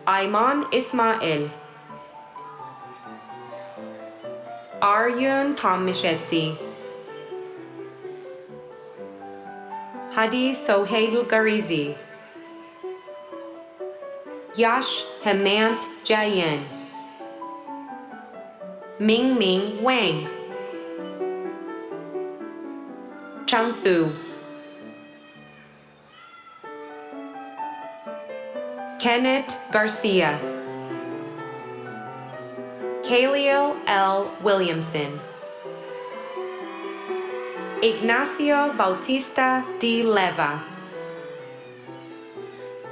Ayman Ismail, Aryun Thomishetty, Hadi Sohail Garizi, Yash Hemant Jayan, Ming Ming Wang, Changsu, Kenneth Garcia, Kaleo L. Williamson, Ignacio Bautista de Leva,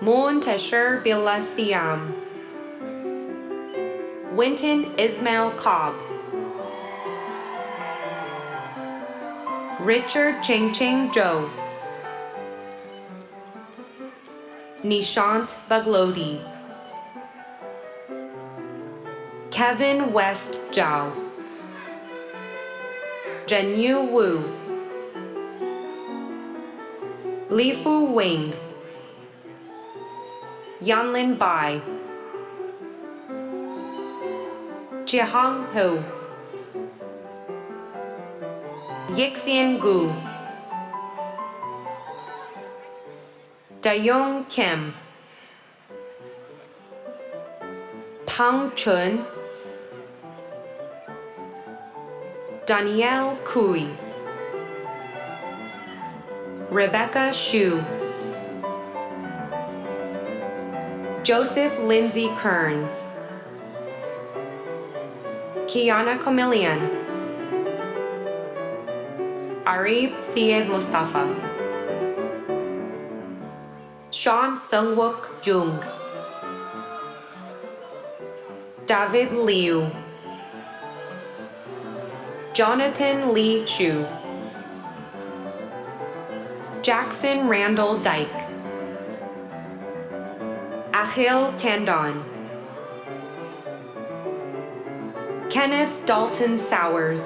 Muntashir Billah Siam, Winton Ismail Cobb, Richard Ching Ching Zhou, Nishant Baglodi, Kevin West Zhao, Zhenyu Wu, Li Fu Wing, Yanlin Bai, Jiahang Hu, Yixian Gu, Dayong Kim, Pang Chun, Danielle Kui, Rebecca Shu, Joseph Lindsay Kearns, Kiana Comillion, Arif Syed Mustafa, Sean Sungwook Jung, David Liu, Jonathan Lee Shu, Jackson Randall Dyke, Achille Tandon, Kenneth Dalton Sowers,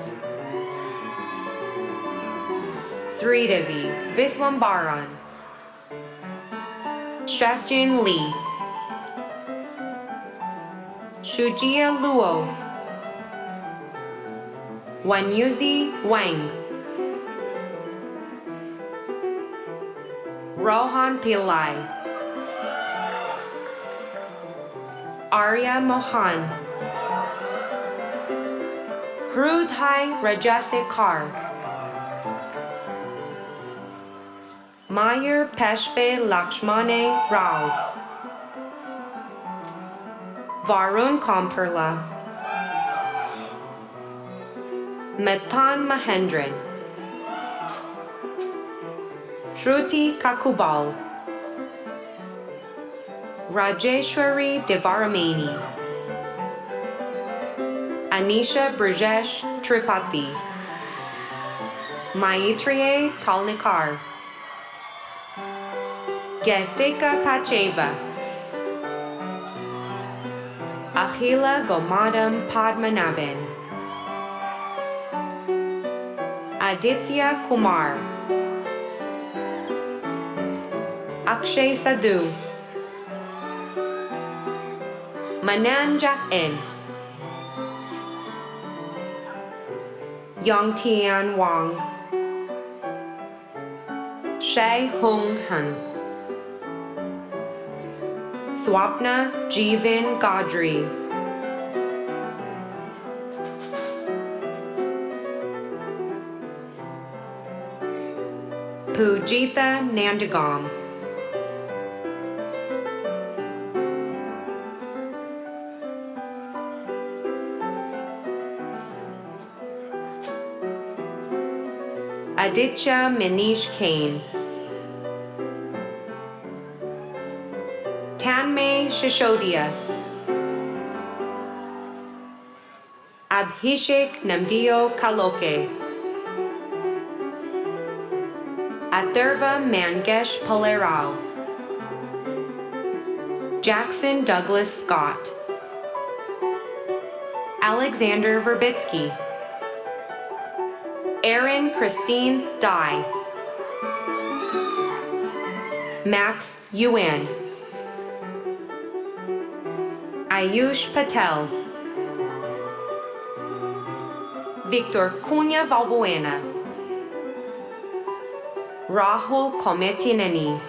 Sridevi Viswambaran, Shasjin Lee, Shujia Luo, Wanyuzi Wang, Rohan Pillai, Arya Mohan, Hrudhai Rajasekar, Mayur Peshve Lakshmane Rao, Varun Komperla, Metan Mahendran, Shruti Kakubal, Rajeshwari Devaramani, Anisha Brajesh Tripathi, Maitriye Talnikar, Getika Pacheva, Akhila Gomadam Padmanabhan, Aditya Kumar, Akshay Sadhu, Mananja N, Yong Tian Wang, Shai Hung Han, Swapna Jeevan Godri, Pujitha Nandagam, Aditya Manish Kane, Tanmay Shishodia, Abhishek Namdio Kaloke, Atharva Mangesh Palerao, Jackson Douglas Scott, Alexander Verbitsky, Erin Christine Dai, Max Yuan, Ayush Patel, Victor Cunha Valbuena, Rahul Kometineni,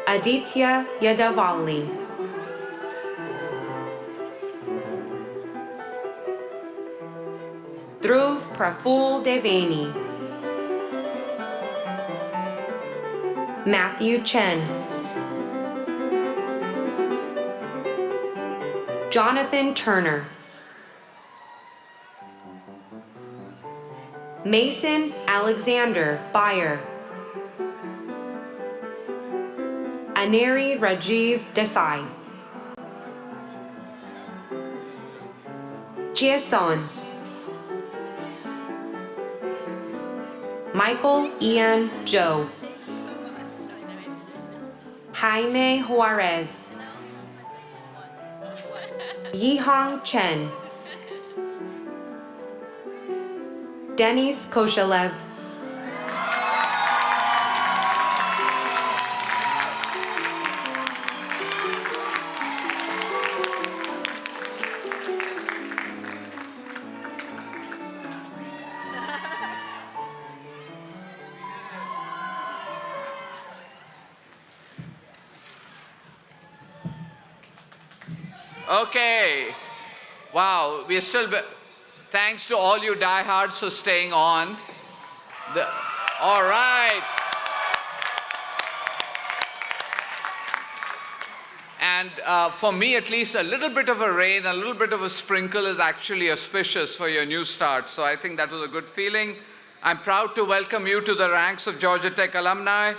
Aditya Yadavali, Dhruv Praful Devani, Matthew Chen, Jonathan Turner, Mason Alexander Bayer, Aneri Rajiv Desai, Chieson, Michael Ian Joe, Jaime Juarez, Yihong Chen, Denis Koshalev, Okay. Wow, we're still... Thanks to all you diehards for staying on. All right. And for me, at least, a little bit of a rain, a little bit of a sprinkle is actually auspicious for your new start. So I think that was a good feeling. I'm proud to welcome you to the ranks of Georgia Tech alumni.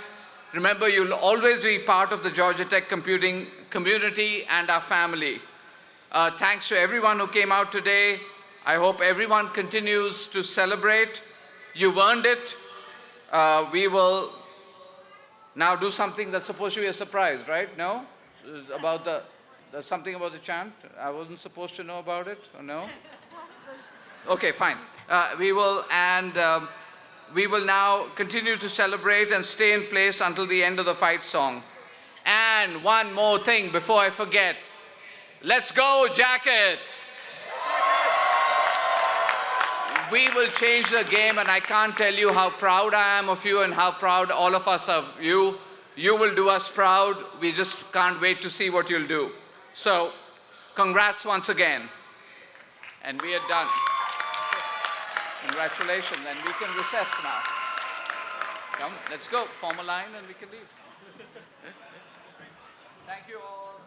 Remember, you'll always be part of the Georgia Tech computing community and our family. Thanks to everyone who came out today. I hope everyone continues to celebrate. You've earned it. We will now do something that's supposed to be a surprise, right? No? About there's something about the chant? I wasn't supposed to know about it, or no? Okay, fine. We will now continue to celebrate and stay in place until the end of the fight song. And one more thing before I forget. Let's go, Jackets! We will change the game, and I can't tell you how proud I am of you and how proud all of us of you. You will do us proud. We just can't wait to see what you'll do. So, congrats once again. And we are done. Congratulations, and we can recess now. Come, let's go. Form a line and we can leave. Thank you all.